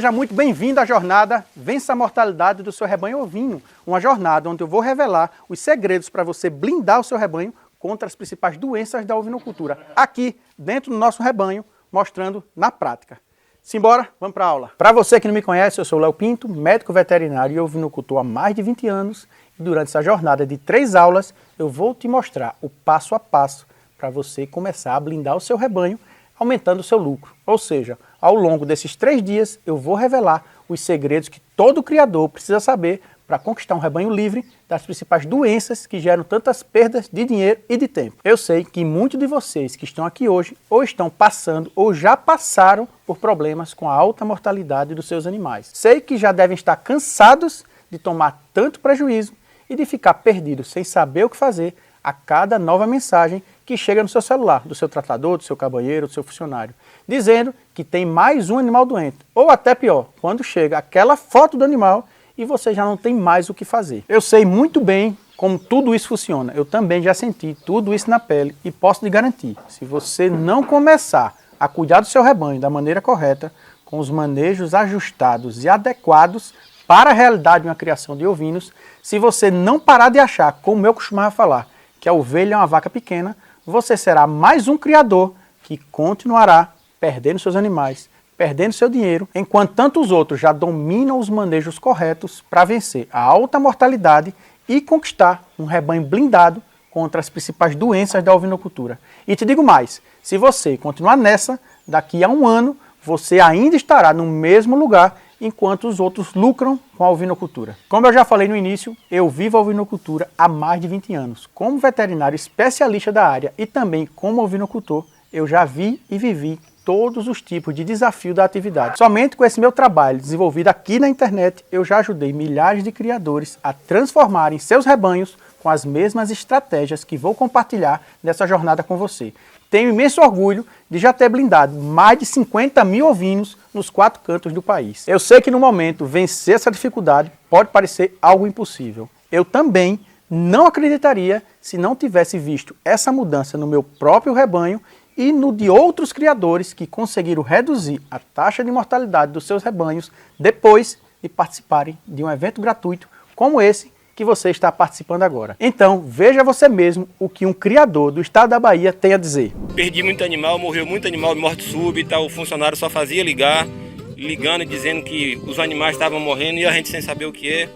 Seja muito bem-vindo à jornada Vença a Mortalidade do seu rebanho ovino, uma jornada onde eu vou revelar os segredos para você blindar o seu rebanho contra as principais doenças da ovinocultura, aqui dentro do nosso rebanho, mostrando na prática. Simbora, vamos para a aula. Para você que não me conhece, eu sou Léo Pinto, médico veterinário e ovinocultor há mais de 20 anos, e durante essa jornada de 3 aulas, eu vou te mostrar o passo a passo para você começar a blindar o seu rebanho, aumentando o seu lucro. Ou seja, ao longo desses 3 dias, eu vou revelar os segredos que todo criador precisa saber para conquistar um rebanho livre das principais doenças que geram tantas perdas de dinheiro e de tempo. Eu sei que muitos de vocês que estão aqui hoje ou estão passando ou já passaram por problemas com a alta mortalidade dos seus animais. Sei que já devem estar cansados de tomar tanto prejuízo e de ficar perdidos sem saber o que fazer a cada nova mensagem que chega no seu celular, do seu tratador, do seu cabanheiro, do seu funcionário, dizendo que tem mais um animal doente, ou até pior, quando chega aquela foto do animal e você já não tem mais o que fazer. Eu sei muito bem como tudo isso funciona, eu também já senti tudo isso na pele e posso lhe garantir, se você não começar a cuidar do seu rebanho da maneira correta, com os manejos ajustados e adequados para a realidade de uma criação de ovinos, se você não parar de achar, como eu costumava falar, que a ovelha é uma vaca pequena, você será mais um criador que continuará perdendo seus animais, perdendo seu dinheiro, enquanto tantos outros já dominam os manejos corretos para vencer a alta mortalidade e conquistar um rebanho blindado contra as principais doenças da ovinocultura. E te digo mais, se você continuar nessa, daqui a 1 ano, você ainda estará no mesmo lugar enquanto os outros lucram com a ovinocultura. Como eu já falei no início, eu vivo a ovinocultura há mais de 20 anos. Como veterinário especialista da área e também como ovinocultor, eu já vi e vivi todos os tipos de desafio da atividade. Somente com esse meu trabalho desenvolvido aqui na internet, eu já ajudei milhares de criadores a transformarem seus rebanhos com as mesmas estratégias que vou compartilhar nessa jornada com você. Tenho imenso orgulho de já ter blindado mais de 50 mil ovinos nos 4 cantos do país. Eu sei que no momento vencer essa dificuldade pode parecer algo impossível. Eu também não acreditaria se não tivesse visto essa mudança no meu próprio rebanho e no de outros criadores que conseguiram reduzir a taxa de mortalidade dos seus rebanhos depois de participarem de um evento gratuito como esse que você está participando agora. Então, veja você mesmo o que um criador do estado da Bahia tem a dizer. Perdi muito animal, morreu muito animal de morte súbita, o funcionário só fazia ligando e dizendo que os animais estavam morrendo e a gente sem saber o que é.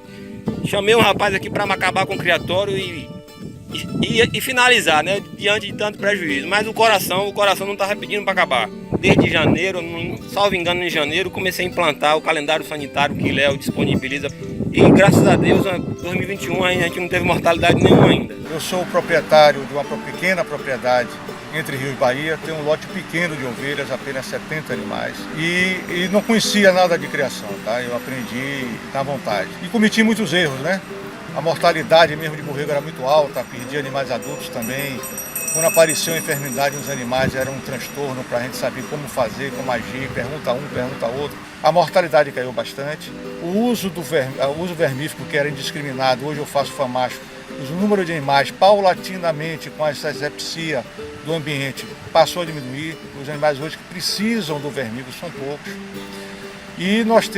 Chamei um rapaz aqui para acabar com o criatório e finalizar, né, diante de tanto prejuízo. Mas o coração não estava pedindo para acabar. Desde janeiro, salvo engano em janeiro, comecei a implantar o calendário sanitário que Léo disponibiliza. E graças a Deus, em 2021 a gente não teve mortalidade nenhuma ainda. Eu sou o proprietário de uma pequena propriedade entre Rio e Bahia, tenho um lote pequeno de ovelhas, apenas 70 animais. E não conhecia nada de criação, tá? Eu aprendi na vontade. E cometi muitos erros, né? A mortalidade mesmo de borrego era muito alta, perdi animais adultos também. Quando apareceu a enfermidade nos animais era um transtorno para a gente saber como fazer, como agir, pergunta um, pergunta outro. A mortalidade caiu bastante. O uso vermífugo, que era indiscriminado, hoje eu faço famacho. O número de animais, paulatinamente, com essa asepsia do ambiente, passou a diminuir. Os animais hoje que precisam do vermífugo são poucos. E nós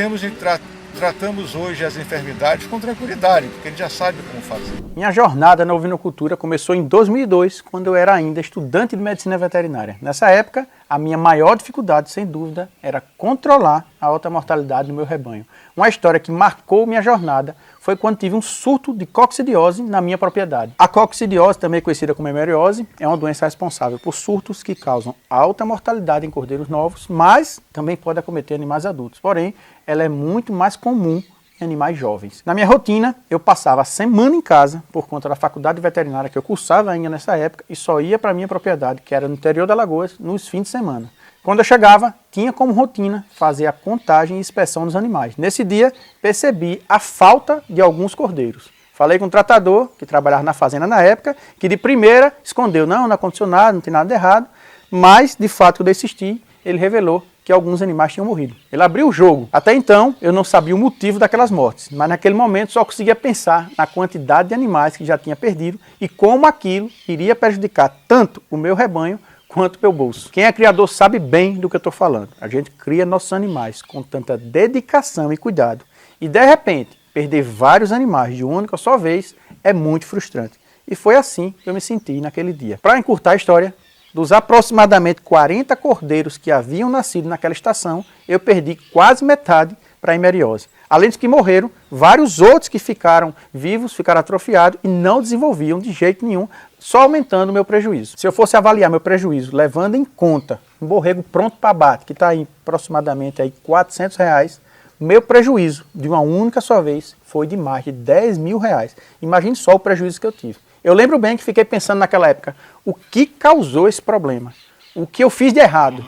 tratamos hoje as enfermidades com tranquilidade, porque a gente já sabe como fazer. Minha jornada na ovinocultura começou em 2002, quando eu era ainda estudante de medicina veterinária. Nessa época, a minha maior dificuldade, sem dúvida, era controlar a alta mortalidade do meu rebanho. Uma história que marcou minha jornada foi quando tive um surto de coccidiose na minha propriedade. A coccidiose, também conhecida como hemeriose, é uma doença responsável por surtos que causam alta mortalidade em cordeiros novos, mas também pode acometer animais adultos. Porém, ela é muito mais comum em animais jovens. Na minha rotina, eu passava a semana em casa por conta da faculdade veterinária que eu cursava ainda nessa época e só ia para a minha propriedade, que era no interior de Alagoas, nos fins de semana. Quando eu chegava, tinha como rotina fazer a contagem e inspeção dos animais. Nesse dia, percebi a falta de alguns cordeiros. Falei com o tratador, que trabalhava na fazenda na época, que de primeira escondeu, não aconteceu nada, não tem nada de errado, mas, de fato, quando eu insisti, ele revelou que alguns animais tinham morrido. Ele abriu o jogo. Até então, eu não sabia o motivo daquelas mortes, mas naquele momento só conseguia pensar na quantidade de animais que já tinha perdido e como aquilo iria prejudicar tanto o meu rebanho quanto meu bolso. Quem é criador sabe bem do que eu estou falando. A gente cria nossos animais com tanta dedicação e cuidado. E de repente, perder vários animais de uma única só vez é muito frustrante. E foi assim que eu me senti naquele dia. Para encurtar a história, dos aproximadamente 40 cordeiros que haviam nascido naquela estação, eu perdi quase metade para a hemeriose. Além dos que morreram, vários outros que ficaram vivos, ficaram atrofiados e não desenvolviam de jeito nenhum, só aumentando o meu prejuízo. Se eu fosse avaliar meu prejuízo, levando em conta um borrego pronto para abate, que está aí aproximadamente aí R$400, meu prejuízo de uma única só vez foi de mais de R$10.000. Imagine só o prejuízo que eu tive. Eu lembro bem que fiquei pensando naquela época, o que causou esse problema? O que eu fiz de errado?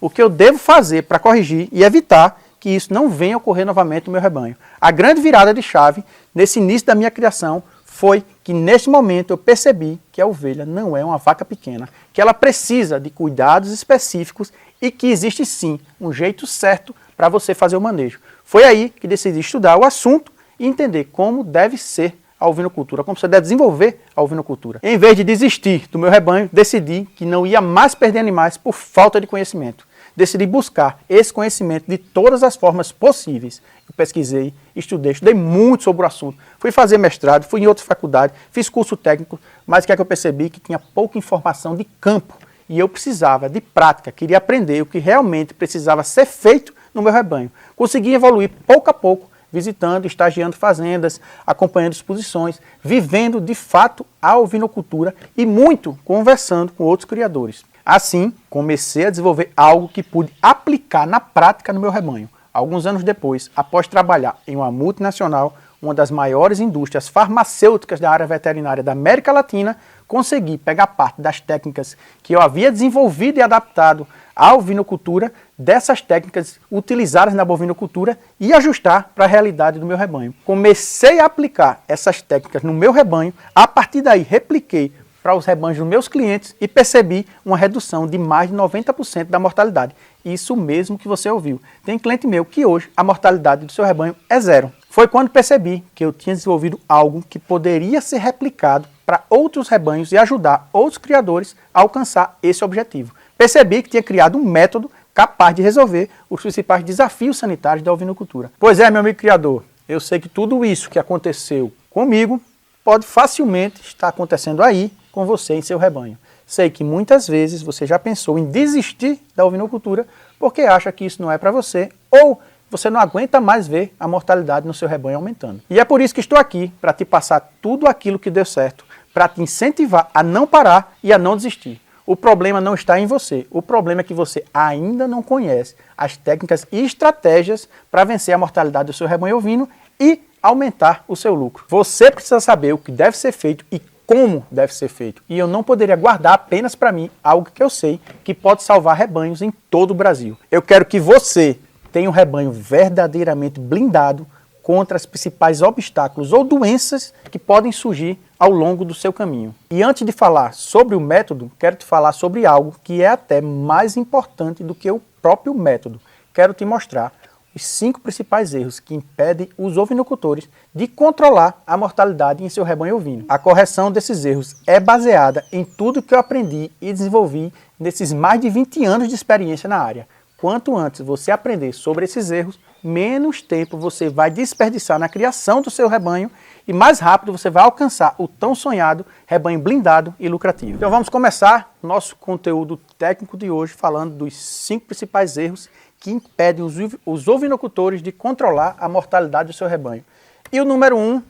O que eu devo fazer para corrigir e evitar que isso não venha ocorrer novamente no meu rebanho? A grande virada de chave nesse início da minha criação foi que nesse momento eu percebi que a ovelha não é uma vaca pequena, que ela precisa de cuidados específicos e que existe sim um jeito certo para você fazer o manejo. Foi aí que decidi estudar o assunto e entender como deve ser a ovinocultura, como você deve desenvolver a ovinocultura. Em vez de desistir do meu rebanho, decidi que não ia mais perder animais por falta de conhecimento. Decidi buscar esse conhecimento de todas as formas possíveis. Eu pesquisei, estudei muito sobre o assunto. Fui fazer mestrado, fui em outra faculdade, fiz curso técnico, mas o que é que eu percebi? Que tinha pouca informação de campo. E eu precisava de prática, queria aprender o que realmente precisava ser feito no meu rebanho. Consegui evoluir pouco a pouco, visitando, estagiando fazendas, acompanhando exposições, vivendo de fato a ovinocultura e muito conversando com outros criadores. Assim, comecei a desenvolver algo que pude aplicar na prática no meu rebanho. Alguns anos depois, após trabalhar em uma multinacional, uma das maiores indústrias farmacêuticas da área veterinária da América Latina, consegui pegar parte das técnicas que eu havia desenvolvido e adaptado à ovinocultura, dessas técnicas utilizadas na bovinocultura e ajustar para a realidade do meu rebanho. Comecei a aplicar essas técnicas no meu rebanho, a partir daí repliquei para os rebanhos dos meus clientes e percebi uma redução de mais de 90% da mortalidade. Isso mesmo que você ouviu. Tem cliente meu que hoje a mortalidade do seu rebanho é zero. Foi quando percebi que eu tinha desenvolvido algo que poderia ser replicado para outros rebanhos e ajudar outros criadores a alcançar esse objetivo. Percebi que tinha criado um método capaz de resolver os principais desafios sanitários da ovinocultura. Pois é, meu amigo criador, eu sei que tudo isso que aconteceu comigo pode facilmente estar acontecendo aí com você em seu rebanho. Sei que muitas vezes você já pensou em desistir da ovinocultura porque acha que isso não é para você ou você não aguenta mais ver a mortalidade no seu rebanho aumentando. E é por isso que estou aqui, para te passar tudo aquilo que deu certo, para te incentivar a não parar e a não desistir. O problema não está em você, o problema é que você ainda não conhece as técnicas e estratégias para vencer a mortalidade do seu rebanho ovino e aumentar o seu lucro. Você precisa saber o que deve ser feito e como deve ser feito. E eu não poderia guardar apenas para mim algo que eu sei que pode salvar rebanhos em todo o Brasil. Eu quero que você tenha um rebanho verdadeiramente blindado contra os principais obstáculos ou doenças que podem surgir ao longo do seu caminho. E antes de falar sobre o método, quero te falar sobre algo que é até mais importante do que o próprio método. Quero te mostrar os 5 principais erros que impedem os ovinocultores de controlar a mortalidade em seu rebanho ovino. A correção desses erros é baseada em tudo que eu aprendi e desenvolvi nesses mais de 20 anos de experiência na área. Quanto antes você aprender sobre esses erros, menos tempo você vai desperdiçar na criação do seu rebanho e mais rápido você vai alcançar o tão sonhado rebanho blindado e lucrativo. Então vamos começar nosso conteúdo técnico de hoje falando dos 5 principais erros que impedem os ovinocultores de controlar a mortalidade do seu rebanho. E o número 1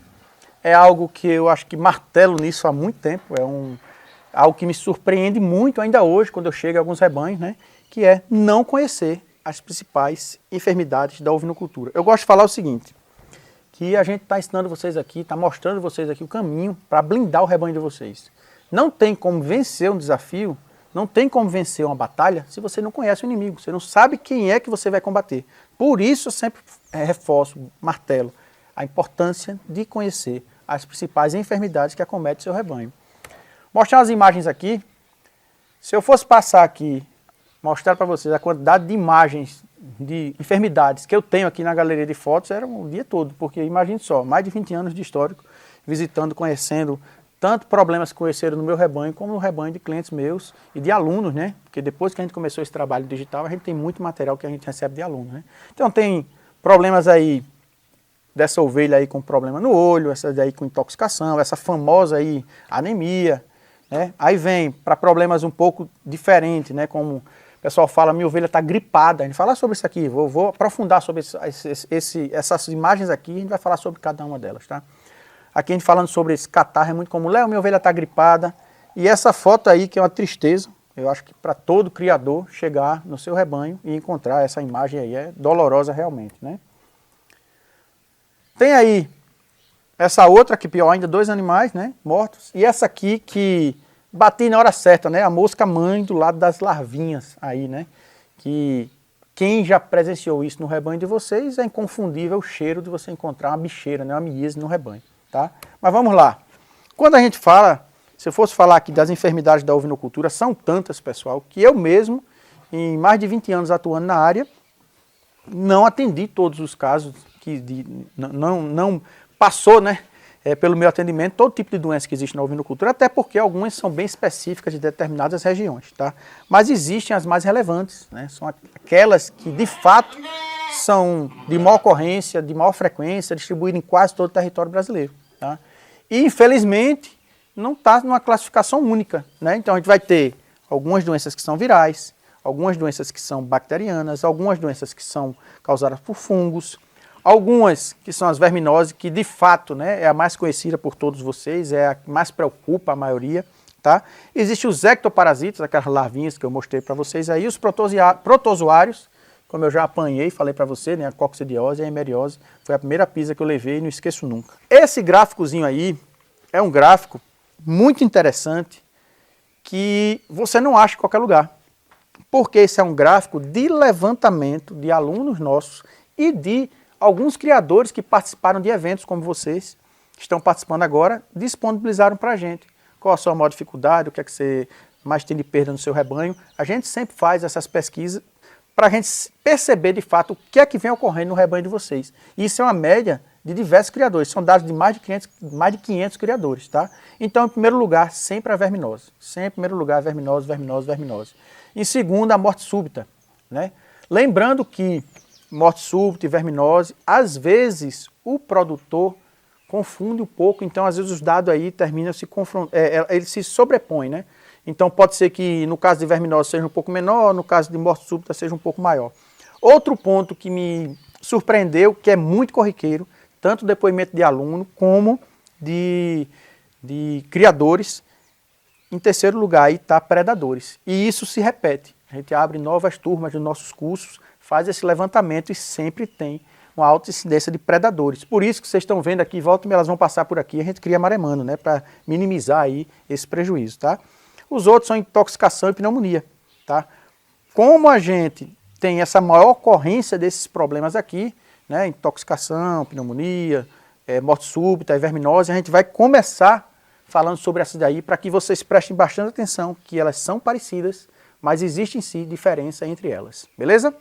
é algo que eu acho que martelo nisso há muito tempo, algo que me surpreende muito ainda hoje quando eu chego a alguns rebanhos, né? Que é não conhecer as principais enfermidades da ovinocultura. Eu gosto de falar o seguinte, que a gente está ensinando vocês aqui, está mostrando vocês aqui o caminho para blindar o rebanho de vocês. Não tem como vencer um desafio, não tem como vencer uma batalha se você não conhece o inimigo, você não sabe quem é que você vai combater. Por isso eu sempre reforço, martelo, a importância de conhecer as principais enfermidades que acometem o seu rebanho. Mostrar as imagens aqui, se eu fosse passar aqui, mostrar para vocês a quantidade de imagens de enfermidades que eu tenho aqui na galeria de fotos, era o dia todo, porque imagine só, mais de 20 anos de histórico, visitando, conhecendo tanto problemas que conheceram no meu rebanho, como no rebanho de clientes meus e de alunos, né? Porque depois que a gente começou esse trabalho digital, a gente tem muito material que a gente recebe de alunos, né? Então tem problemas aí dessa ovelha aí com problema no olho, essa daí com intoxicação, essa famosa aí anemia, né? Aí vem para problemas um pouco diferentes, né? Como o pessoal fala, minha ovelha está gripada. A gente fala sobre isso aqui, vou aprofundar sobre essas imagens aqui, a gente vai falar sobre cada uma delas, tá? Aqui a gente falando sobre esse catarro, é muito comum. Léo, minha ovelha está gripada. E essa foto aí, que é uma tristeza, eu acho que para todo criador chegar no seu rebanho e encontrar essa imagem aí, é dolorosa realmente, né? Tem aí essa outra, que pior ainda, 2 animais, né, mortos. E essa aqui que bati na hora certa, né, a mosca mãe do lado das larvinhas aí, né. Que quem já presenciou isso no rebanho de vocês, é inconfundível o cheiro de você encontrar uma bicheira, né, uma miíase no rebanho. Tá? Mas vamos lá. Quando a gente fala, se eu fosse falar aqui das enfermidades da ovinocultura, são tantas, pessoal, que eu mesmo, em mais de 20 anos atuando na área, não atendi todos os casos, não passou, né, pelo meu atendimento todo tipo de doença que existe na ovinocultura, até porque algumas são bem específicas de determinadas regiões. Tá? Mas existem as mais relevantes, né? São aquelas que de fato são de maior ocorrência, de maior frequência, distribuídas em quase todo o território brasileiro. Tá? E, infelizmente, não está numa classificação única. Né? Então, a gente vai ter algumas doenças que são virais, algumas doenças que são bacterianas, algumas doenças que são causadas por fungos, algumas que são as verminoses, que, de fato, né, é a mais conhecida por todos vocês, é a que mais preocupa a maioria. Tá? Existem os ectoparasitas, aquelas larvinhas que eu mostrei para vocês aí, os protozoários, como eu já apanhei, falei para você, né, a coccidiose e a hemeriose, foi a primeira pisa que eu levei e não esqueço nunca. Esse gráficozinho aí é um gráfico muito interessante que você não acha em qualquer lugar. Porque esse é um gráfico de levantamento de alunos nossos e de alguns criadores que participaram de eventos como vocês, que estão participando agora, disponibilizaram para a gente. Qual a sua maior dificuldade, o que é que você mais tem de perda no seu rebanho. A gente sempre faz essas pesquisas para a gente perceber de fato o que é que vem ocorrendo no rebanho de vocês. Isso é uma média de diversos criadores, são dados de mais de 500 criadores. Tá? Então, em primeiro lugar, sempre a verminose. Sempre em primeiro lugar, verminose, verminose, verminose. Em segundo, a morte súbita. Né? Lembrando que morte súbita e verminose, às vezes o produtor confunde um pouco, então às vezes os dados aí terminam se confrontando, eles se sobrepõem, né? Então pode ser que no caso de verminose seja um pouco menor, no caso de morte súbita seja um pouco maior. Outro ponto que me surpreendeu, que é muito corriqueiro, tanto depoimento de aluno como de criadores, em terceiro lugar aí está predadores. E isso se repete. A gente abre novas turmas dos nossos cursos, faz esse levantamento e sempre tem uma alta incidência de predadores. Por isso que vocês estão vendo aqui, volta e meia elas vão passar por aqui, a gente cria maremano, né, para minimizar aí esse prejuízo, tá? Os outros são intoxicação e pneumonia, tá? Como a gente tem essa maior ocorrência desses problemas aqui, né, intoxicação, pneumonia, morte súbita e verminose, a gente vai começar falando sobre essas daí para que vocês prestem bastante atenção, que elas são parecidas, mas existe em si diferença entre elas, beleza?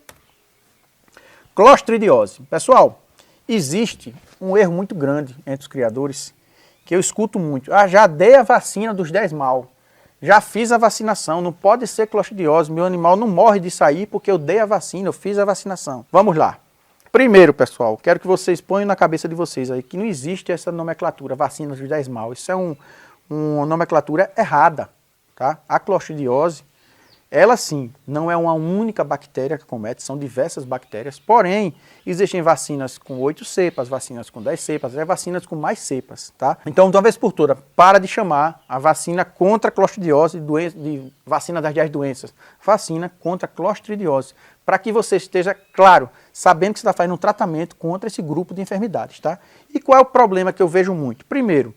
Clostridiose. Pessoal, existe um erro muito grande entre os criadores, que eu escuto muito. Ah, já dei a vacina dos 10 mal, já fiz a vacinação, não pode ser clostridiose, meu animal não morre de sair porque eu dei a vacina, eu fiz a vacinação. Vamos lá. Primeiro, pessoal, quero que vocês ponham na cabeça de vocês aí que não existe essa nomenclatura, vacina dos 10 mal. Isso é uma nomenclatura errada, tá? A clostridiose, ela sim, não é uma única bactéria que comete, são diversas bactérias, porém, existem vacinas com 8 cepas, vacinas com 10 cepas, vacinas com mais cepas, tá? Então, de uma vez por todas, para de chamar a vacina contra a clostridiose de vacina das 10 doenças, vacina contra a clostridiose, para que você esteja, claro, sabendo que você está fazendo um tratamento contra esse grupo de enfermidades, tá? E qual é o problema que eu vejo muito? Primeiro,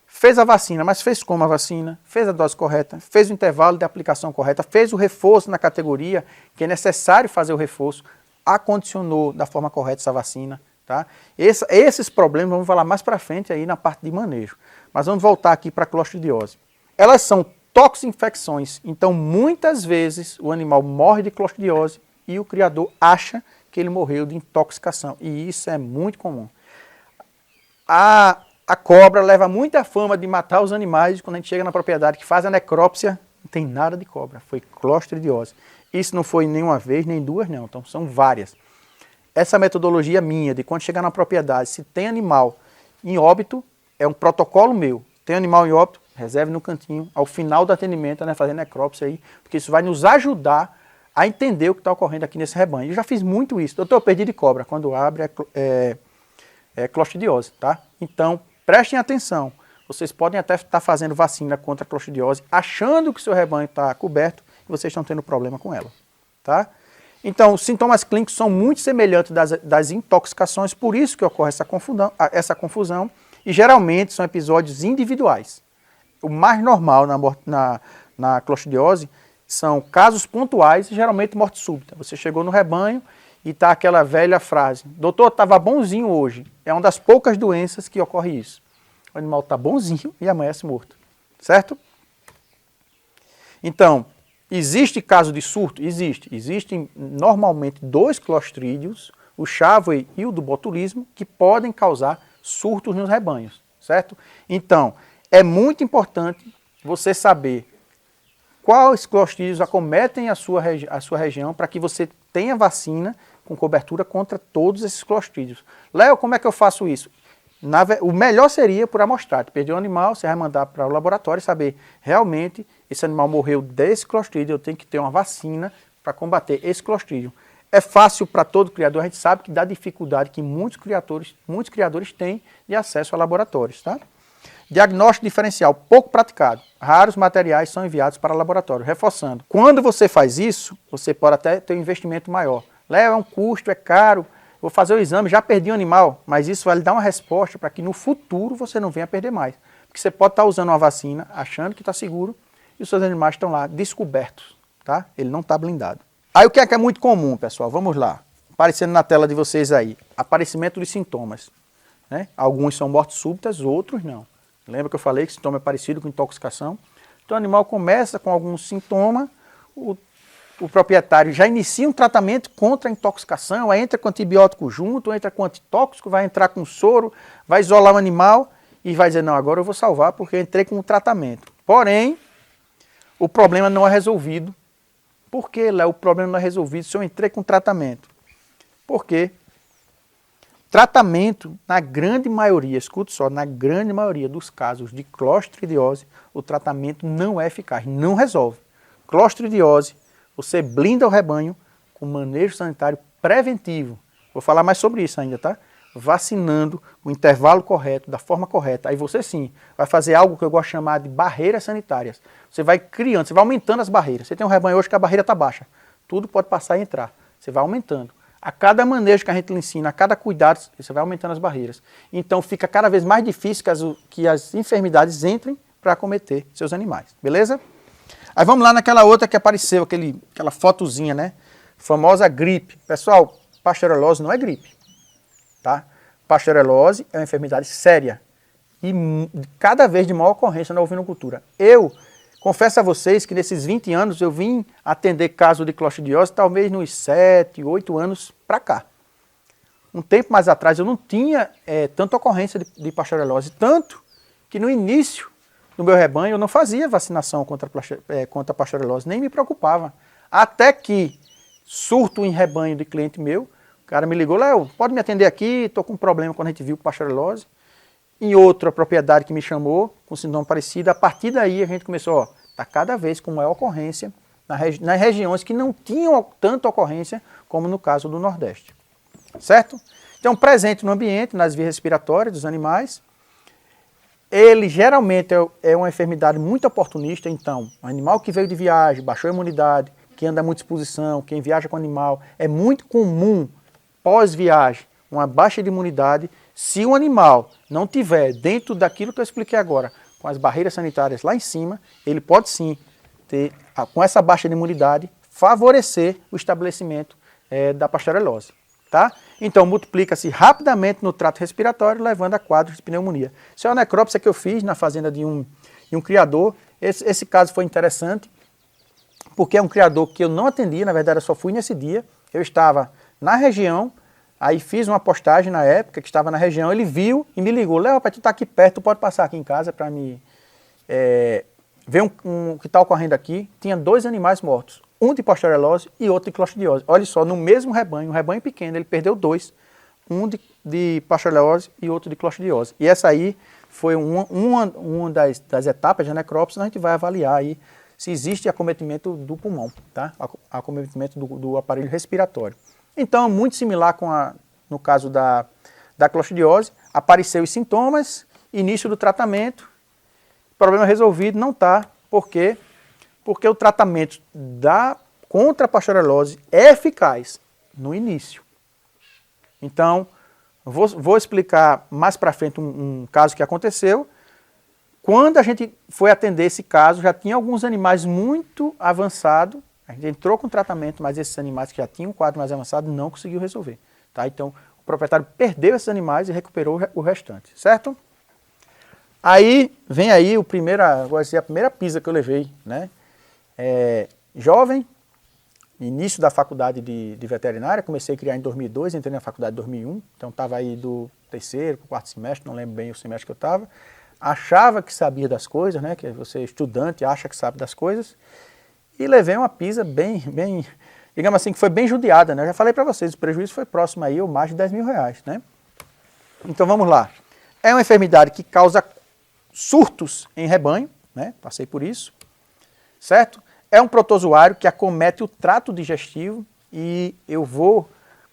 fez a vacina, mas fez como a vacina? Fez a dose correta, fez o intervalo de aplicação correta, fez o reforço na categoria que é necessário fazer o reforço, acondicionou da forma correta essa vacina, tá? Esses problemas vamos falar mais para frente aí na parte de manejo. Mas vamos voltar aqui para a clostridiose. Elas são toxinfecções, então muitas vezes o animal morre de clostridiose e o criador acha que ele morreu de intoxicação, e isso é muito comum. A cobra leva muita fama de matar os animais. Quando a gente chega na propriedade que faz a necrópsia, não tem nada de cobra, foi clostridiose. Isso não foi nem uma vez, nem duas, não. Então são várias. Essa metodologia minha, de quando chegar na propriedade, se tem animal em óbito, é um protocolo meu. Tem animal em óbito, reserve no cantinho, ao final do atendimento, né, fazer necrópsia aí, porque isso vai nos ajudar a entender o que está ocorrendo aqui nesse rebanho. Eu já fiz muito isso. Doutor, eu perdi de cobra. Quando abre é clostridiose, tá? Então, prestem atenção. Vocês podem até estar fazendo vacina contra a clostridiose, achando que o seu rebanho está coberto e vocês estão tendo problema com ela, tá? Então, os sintomas clínicos são muito semelhantes das intoxicações, por isso que ocorre essa confusão e geralmente são episódios individuais. O mais normal na clostridiose são casos pontuais e geralmente morte súbita. Você chegou no rebanho e está aquela velha frase, doutor, estava bonzinho hoje. É uma das poucas doenças que ocorre isso. O animal está bonzinho e amanhece morto, certo? Então, existe caso de surto? Existe. Existem normalmente 2 clostrídeos, o Shavei e o do botulismo, que podem causar surtos nos rebanhos, certo? Então, é muito importante você saber quais clostrídeos acometem a sua região para que você tenha vacina com cobertura contra todos esses clostrídeos. Léo, como é que eu faço isso? O melhor seria por amostragem. Perder um animal, você vai mandar para o laboratório e saber realmente esse animal morreu desse clostrídio, eu tenho que ter uma vacina para combater esse clostrídio. É fácil para todo criador, a gente sabe que dá dificuldade que muitos criadores têm de acesso a laboratórios, tá? Diagnóstico diferencial, pouco praticado. Raros materiais são enviados para o laboratório. Reforçando, quando você faz isso, você pode até ter um investimento maior. Léo, é um custo, é caro, vou fazer o exame, já perdi o animal, mas isso vai lhe dar uma resposta para que no futuro você não venha perder mais. Porque você pode estar usando uma vacina, achando que está seguro, e os seus animais estão lá descobertos, tá? Ele não está blindado. Aí o que é muito comum, pessoal? Vamos lá. Aparecendo na tela de vocês aí, aparecimento de sintomas, né? Alguns são mortes súbitas, outros não. Lembra que eu falei que sintoma é parecido com intoxicação? Então o animal começa com algum sintoma, o proprietário já inicia um tratamento contra a intoxicação, aí entra com antibiótico junto, entra com antitóxico, vai entrar com soro, vai isolar o animal e vai dizer, não, agora eu vou salvar porque eu entrei com o tratamento. Porém, o problema não é resolvido. Por que, Léo, o problema não é resolvido se eu entrei com tratamento? Porque tratamento, na grande maioria, escute só, na grande maioria dos casos de clostridiose, o tratamento não é eficaz, não resolve. Clostridiose, você blinda o rebanho com manejo sanitário preventivo. Vou falar mais sobre isso ainda, tá? Vacinando o intervalo correto, da forma correta. Aí você sim vai fazer algo que eu gosto de chamar de barreiras sanitárias. Você vai criando, você vai aumentando as barreiras. Você tem um rebanho hoje que a barreira está baixa. Tudo pode passar e entrar. Você vai aumentando. A cada manejo que a gente lhe ensina, a cada cuidado, você vai aumentando as barreiras. Então fica cada vez mais difícil que as enfermidades entrem para acometer seus animais. Beleza? Aí vamos lá naquela outra que apareceu, aquela fotozinha, né? Famosa gripe. Pessoal, pasteurelose não é gripe, tá? Pasteurelose é uma enfermidade séria e cada vez de maior ocorrência na ovinocultura. Eu confesso a vocês que nesses 20 anos eu vim atender caso de clostridiose talvez nos 7, 8 anos para cá. Um tempo mais atrás eu não tinha tanta ocorrência de pasteurelose, tanto que no início do meu rebanho eu não fazia vacinação contra a pasteurelose, nem me preocupava. Até que surto em rebanho de cliente meu, o cara me ligou, Léo, pode me atender aqui, estou com um problema quando a gente viu pasteurelose. Em outra propriedade que me chamou, com sintoma parecido, a partir daí a gente começou, está cada vez com maior ocorrência nas regiões que não tinham tanta ocorrência como no caso do Nordeste. Certo? Então, presente no ambiente, nas vias respiratórias dos animais, ele geralmente é uma enfermidade muito oportunista, então, um animal que veio de viagem, baixou a imunidade, quem anda muito exposição, quem viaja com o animal, é muito comum, pós-viagem, uma baixa de imunidade. Se o animal não tiver dentro daquilo que eu expliquei agora, com as barreiras sanitárias lá em cima, ele pode sim ter, com essa baixa de imunidade, favorecer o estabelecimento da pasteurelose. Tá? Então multiplica-se rapidamente no trato respiratório, levando a quadros de pneumonia. Isso é uma necrópsia que eu fiz na fazenda de um criador. Esse caso foi interessante, porque é um criador que eu não atendia, na verdade eu só fui nesse dia. Eu estava na região, Aí fiz uma postagem na época, que estava na região, ele viu e me ligou. Léo, rapaz, tu tá aqui perto, tu pode passar aqui em casa para me ver o que está ocorrendo aqui. Tinha 2 animais mortos, um de Pasteurellose e outro de Clostridiose. Olha só, no mesmo rebanho, um rebanho pequeno, ele perdeu 2, um de Pasteurellose e outro de Clostridiose. E essa aí foi uma das etapas da necrópsia, a gente vai avaliar aí se existe acometimento do pulmão, tá? Acometimento do aparelho respiratório. Então, muito similar no caso da Clostridiose, apareceu os sintomas, início do tratamento, problema resolvido, não está. Por quê? Porque o tratamento contra a Pasteurellose é eficaz no início. Então, vou explicar mais para frente um caso que aconteceu. Quando a gente foi atender esse caso, já tinha alguns animais muito avançados. A gente entrou com tratamento, mas esses animais que já tinham um quadro mais avançado não conseguiu resolver. Tá? Então, o proprietário perdeu esses animais e recuperou o restante, certo? Aí, vem aí a primeira pisa que eu levei, né? Jovem, início da faculdade de veterinária, comecei a criar em 2002, entrei na faculdade em 2001, então estava aí do 3º para o 4º semestre, não lembro bem o semestre que eu estava. Achava que sabia das coisas, né? Que você estudante acha que sabe das coisas. E levei uma pisa bem, digamos assim, que foi bem judiada, né? Eu já falei para vocês, o prejuízo foi próximo aí, ou mais de 10 mil reais, né? Então vamos lá. É uma enfermidade que causa surtos em rebanho, né? Passei por isso, certo? É um protozoário que acomete o trato digestivo e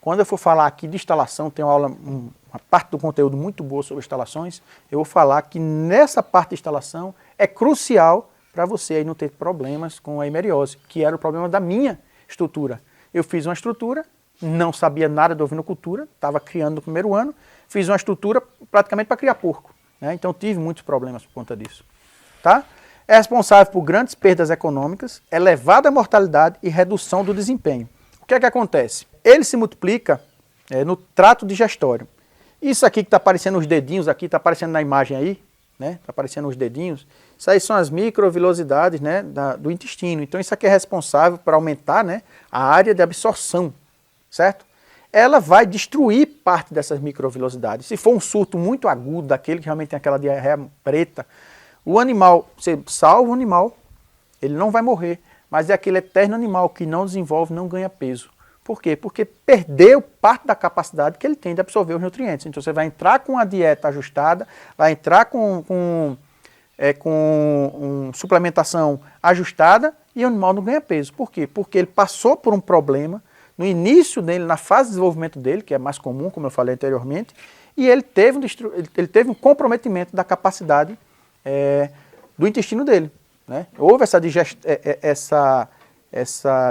quando eu for falar aqui de instalação, tem uma parte do conteúdo muito boa sobre instalações, eu vou falar que nessa parte de instalação é crucial para você aí não ter problemas com a hemeriose, que era o problema da minha estrutura. Eu fiz uma estrutura, não sabia nada de ovinocultura, estava criando no primeiro ano, fiz uma estrutura praticamente para criar porco, né? Então tive muitos problemas por conta disso. Tá? É responsável por grandes perdas econômicas, elevada mortalidade e redução do desempenho. O que é que acontece? Ele se multiplica no trato digestório. Isso aqui que está aparecendo os dedinhos aqui, está aparecendo na imagem aí, né? Está aparecendo os dedinhos. Isso aí são as microvilosidades, né, do intestino. Então isso aqui é responsável por aumentar, né, a área de absorção, certo? Ela vai destruir parte dessas microvilosidades. Se for um surto muito agudo, daquele que realmente tem aquela diarreia preta, o animal, você salva o animal, ele não vai morrer, mas é aquele eterno animal que não desenvolve, não ganha peso. Por quê? Porque perdeu parte da capacidade que ele tem de absorver os nutrientes. Então você vai entrar com a dieta ajustada, vai entrar com suplementação ajustada e o animal não ganha peso. Por quê? Porque ele passou por um problema no início dele, na fase de desenvolvimento dele, que é mais comum, como eu falei anteriormente, e ele teve um comprometimento da capacidade do intestino dele, né? Houve essa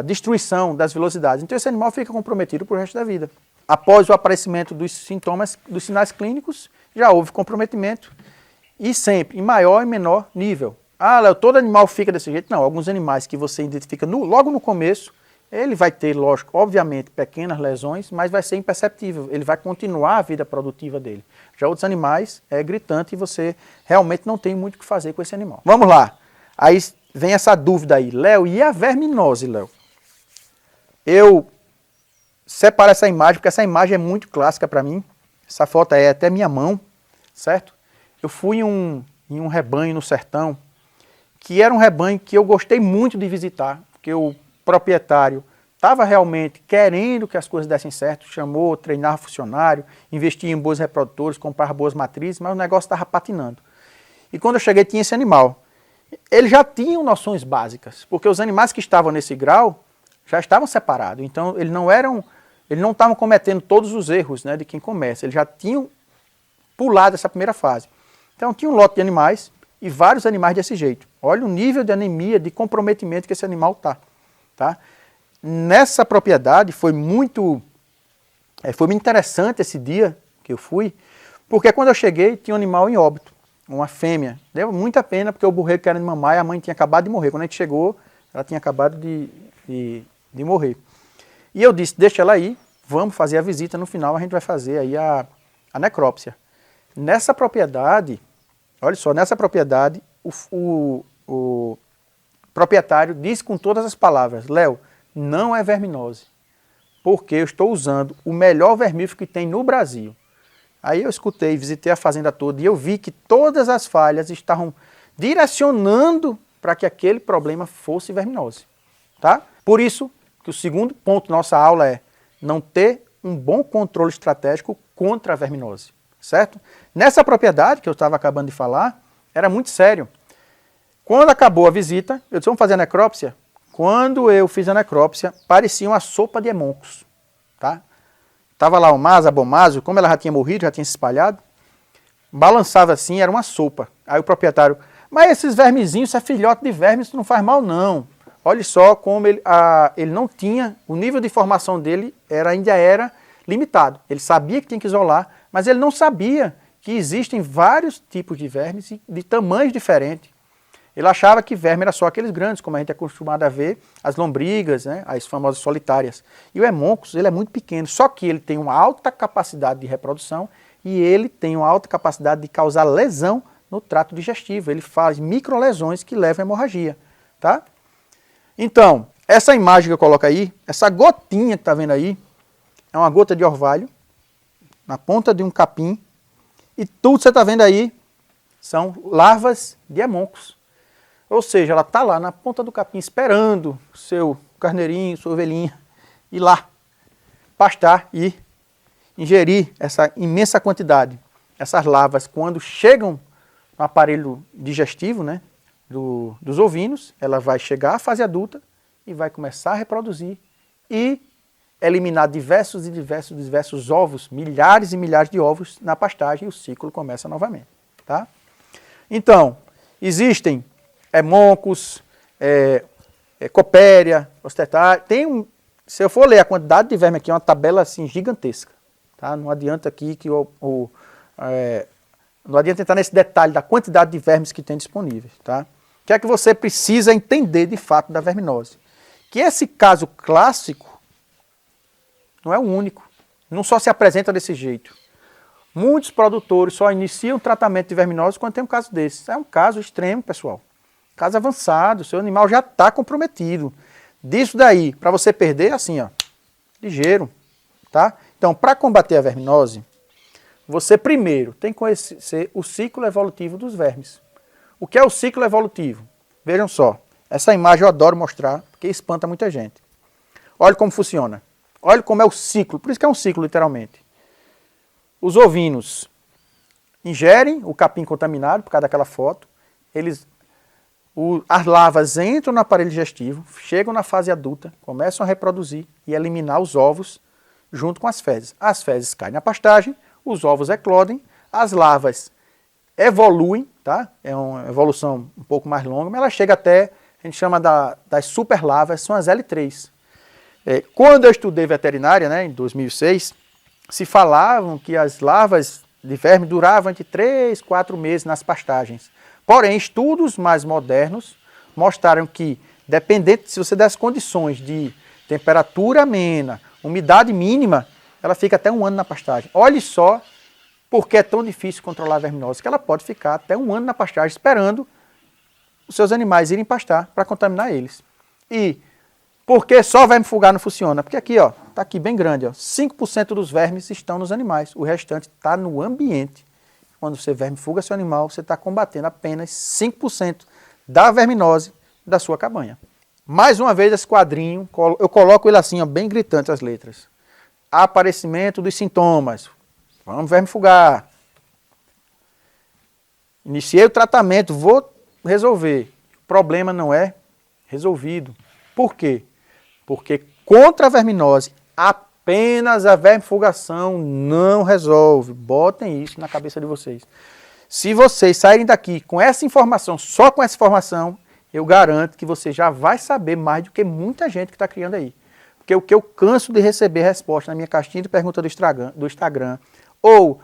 destruição das velocidades. Então esse animal fica comprometido para o resto da vida. Após o aparecimento dos sintomas, dos sinais clínicos, já houve comprometimento e sempre em maior e menor nível. Ah, Léo, todo animal fica desse jeito? Não, alguns animais que você identifica logo no começo, ele vai ter, lógico, obviamente, pequenas lesões, mas vai ser imperceptível. Ele vai continuar a vida produtiva dele. Já outros animais, é gritante e você realmente não tem muito o que fazer com esse animal. Vamos lá. Aí vem essa dúvida aí. Léo, e a verminose, Léo? Eu separo essa imagem, porque essa imagem é muito clássica para mim. Essa foto é até minha mão, certo? Eu fui em um rebanho no sertão, que era um rebanho que eu gostei muito de visitar, porque o proprietário estava realmente querendo que as coisas dessem certo, chamou, treinava funcionário, investia em bons reprodutores, comprava boas matrizes, mas o negócio estava patinando. E quando eu cheguei tinha esse animal. Eles já tinham noções básicas, porque os animais que estavam nesse grau já estavam separados. Então eles não estavam cometendo todos os erros, né, de quem começa. Eles já tinham pulado essa primeira fase. Então tinha um lote de animais e vários animais desse jeito. Olha o nível de anemia, de comprometimento que esse animal está. Tá? Nessa propriedade foi muito interessante esse dia que eu fui, porque quando eu cheguei tinha um animal em óbito, uma fêmea. Deu muita pena porque o borrego que era de mamar e a mãe tinha acabado de morrer. Quando a gente chegou, ela tinha acabado de morrer. E eu disse, deixa ela aí, vamos fazer a visita, no final a gente vai fazer aí a necrópsia. Nessa propriedade, olha só, nessa propriedade o proprietário disse com todas as palavras, Léo, não é verminose. porque eu estou usando o melhor vermífugo que tem no Brasil. Aí eu escutei, visitei a fazenda toda e eu vi que todas as falhas estavam direcionando para que aquele problema fosse verminose. Tá? Por isso que o segundo ponto da nossa aula é não ter um bom controle estratégico contra a verminose. Certo? Nessa propriedade que eu estava acabando de falar, era muito sério. Quando acabou a visita, eu disse, vamos fazer a necrópsia? Quando eu fiz a necrópsia, parecia uma sopa de hemoncos. Tá? Tava lá o Masa, a Bomásio, como ela já tinha morrido, já tinha se espalhado, balançava assim, era uma sopa. Aí o proprietário, mas esses vermezinhos, isso é filhote de verme, isso não faz mal não. Olha só como ele não tinha, o nível de formação dele ainda era limitado. Ele sabia que tinha que isolar, mas ele não sabia que existem vários tipos de vermes de tamanhos diferentes. Ele achava que verme era só aqueles grandes, como a gente é acostumado a ver, as lombrigas, né, as famosas solitárias. E o hemoncus, ele é muito pequeno, só que ele tem uma alta capacidade de reprodução e ele tem uma alta capacidade de causar lesão no trato digestivo. Ele faz microlesões que levam à hemorragia. Tá? Então, essa imagem que eu coloco aí, essa gotinha que está vendo aí, é uma gota de orvalho na ponta de um capim e tudo que você está vendo aí são larvas de hemoncus. Ou seja, ela está lá na ponta do capim esperando o seu carneirinho, sua ovelhinha, ir lá pastar e ingerir essa imensa quantidade. Essas larvas, quando chegam no aparelho digestivo, né, dos ovinos, ela vai chegar à fase adulta e vai começar a reproduzir e eliminar diversos ovos, milhares e milhares de ovos na pastagem e o ciclo começa novamente. Tá? Então, existem hemoncus, copéria, ostetária. Se eu for ler a quantidade de verme aqui, é uma tabela assim, gigantesca. Tá? Não adianta aqui que não adianta entrar nesse detalhe da quantidade de vermes que tem disponíveis. Tá? O que é que você precisa entender de fato da verminose? Que esse caso clássico não é o único. Não só se apresenta desse jeito. Muitos produtores só iniciam o tratamento de verminose quando tem um caso desse. É um caso extremo, pessoal. Caso avançado, seu animal já está comprometido. Disso daí, para você perder, assim, ó, ligeiro. Tá? Então, para combater a verminose, você primeiro tem que conhecer o ciclo evolutivo dos vermes. O que é o ciclo evolutivo? Vejam só, essa imagem eu adoro mostrar, porque espanta muita gente. Olha como funciona. Olha como é o ciclo, por isso que é um ciclo, literalmente. Os ovinos ingerem o capim contaminado, por causa daquela foto, as larvas entram no aparelho digestivo, chegam na fase adulta, começam a reproduzir e eliminar os ovos junto com as fezes. As fezes caem na pastagem, os ovos eclodem, as larvas evoluem, tá? É uma evolução um pouco mais longa, mas ela chega até, a gente chama das superlarvas, são as L3. Quando eu estudei veterinária, né, em 2006, se falavam que as larvas de verme duravam entre 3 e 4 meses nas pastagens. Porém, estudos mais modernos mostraram que, dependente, se você der as condições de temperatura amena, umidade mínima, ela fica até 1 ano na pastagem. Olhe só porque é tão difícil controlar a verminose, que ela pode ficar até 1 ano na pastagem esperando os seus animais irem pastar para contaminar eles. E por que só vermifugar não funciona? Porque aqui, ó, está aqui bem grande, ó, 5% dos vermes estão nos animais, o restante está no ambiente. Quando você vermifuga seu animal, você está combatendo apenas 5% da verminose da sua cabanha. Mais uma vez esse quadrinho, eu coloco ele assim, ó, bem gritante as letras. Aparecimento dos sintomas. Vamos vermifugar. Iniciei o tratamento, vou resolver. O problema não é resolvido. Por quê? Porque contra a verminose, apenas a vermifugação não resolve. Botem isso na cabeça de vocês. Se vocês saírem daqui com essa informação, só com essa informação, eu garanto que você já vai saber mais do que muita gente que está criando aí. Porque o que eu canso de receber resposta na minha caixinha de pergunta do Instagram ou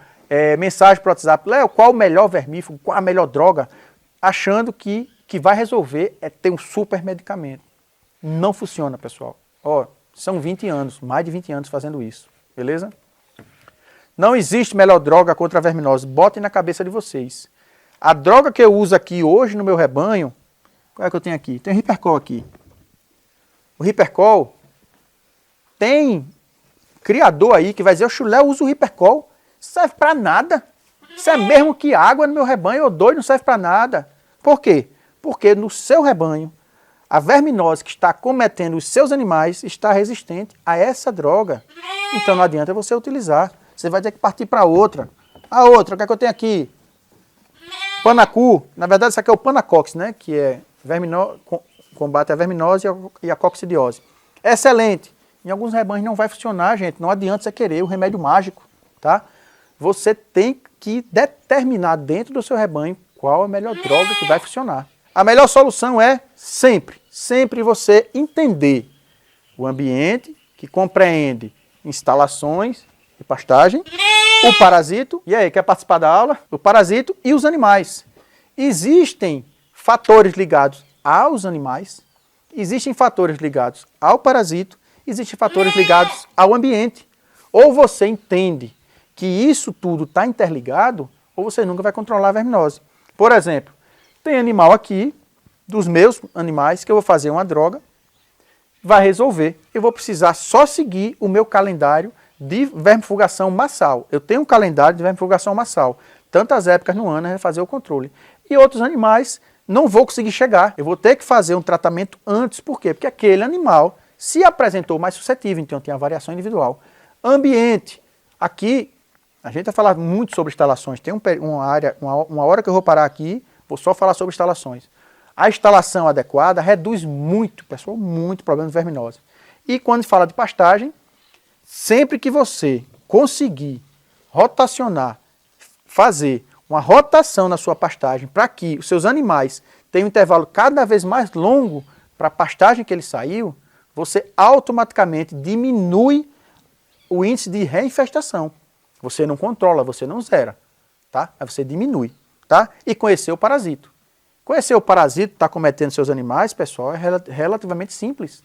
mensagem para o WhatsApp, Léo, qual o melhor vermífugo, qual a melhor droga, achando que vai resolver é ter um super medicamento. Não funciona, pessoal. Ó, são 20 anos, mais de 20 anos fazendo isso, beleza? Não existe melhor droga contra a verminose, botem na cabeça de vocês. A droga que eu uso aqui hoje no meu rebanho, qual é que eu tenho aqui? Tem o Hipercol aqui. O Hipercol tem criador aí que vai dizer, oxe, Léo, usa o Hipercol, serve para nada. Isso é mesmo que água no meu rebanho, ô doido, não serve para nada. Por quê? Porque no seu rebanho, a verminose que está acometendo os seus animais está resistente a essa droga. Então não adianta você utilizar. Você vai ter que partir para outra. A outra, o que é que eu tenho aqui? Panacu. Na verdade, isso aqui é o Panacox, né? Que é combate a verminose e a coccidiose. Excelente. Em alguns rebanhos não vai funcionar, gente. Não adianta você querer o remédio mágico, tá? Você tem que determinar dentro do seu rebanho qual a melhor droga que vai funcionar. A melhor solução é sempre você entender o ambiente que compreende instalações de pastagem, o parasito, e aí, quer participar da aula? O parasito e os animais. Existem fatores ligados aos animais, existem fatores ligados ao parasito, existem fatores ligados ao ambiente. Ou você entende que isso tudo está interligado, ou você nunca vai controlar a verminose. Por exemplo, tem animal aqui, dos meus animais, que eu vou fazer uma droga, vai resolver. Eu vou precisar só seguir o meu calendário de vermifugação massal. Eu tenho um calendário de vermifugação massal. Tantas épocas no ano a gente vai fazer o controle. E outros animais não vou conseguir chegar. Eu vou ter que fazer um tratamento antes. Por quê? Porque aquele animal se apresentou mais suscetível, então tem a variação individual. Ambiente. Aqui, a gente vai falar muito sobre instalações. Tem uma hora que eu vou parar aqui, vou só falar sobre instalações. A instalação adequada reduz muito, pessoal, muito problema de verminose. E quando se fala de pastagem, sempre que você conseguir rotacionar, fazer uma rotação na sua pastagem para que os seus animais tenham um intervalo cada vez mais longo para a pastagem que ele saiu, você automaticamente diminui o índice de reinfestação. Você não controla, você não zera, tá? Aí você diminui, tá? E conhecer o parasito. Conhecer o parasito que está cometendo seus animais, pessoal, é relativamente simples.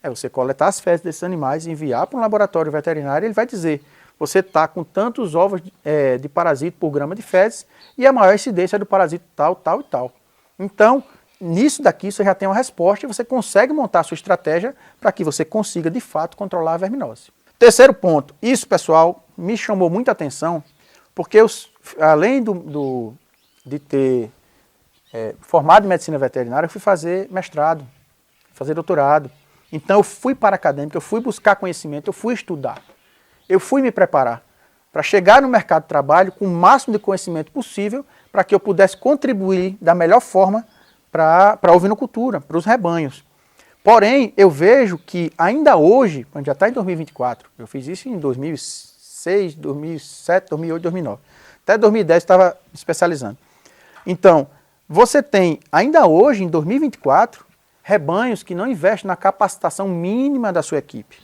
É você coletar as fezes desses animais e enviar para um laboratório veterinário, ele vai dizer, você está com tantos ovos de parasito por grama de fezes e a maior incidência é do parasito tal, tal e tal. Então, nisso daqui você já tem uma resposta e você consegue montar a sua estratégia para que você consiga, de fato, controlar a verminose. Terceiro ponto, isso, pessoal, me chamou muita atenção, porque além de ter formado em medicina veterinária, eu fui fazer mestrado, fazer doutorado. Então eu fui para a acadêmica, eu fui buscar conhecimento, eu fui estudar. Eu fui me preparar para chegar no mercado de trabalho com o máximo de conhecimento possível para que eu pudesse contribuir da melhor forma para a ovinocultura, para os rebanhos. Porém, eu vejo que ainda hoje, quando já está em 2024, eu fiz isso em 2006, 2007, 2008, 2009. Até 2010 estava me especializando. Então, você tem, ainda hoje, em 2024, rebanhos que não investem na capacitação mínima da sua equipe.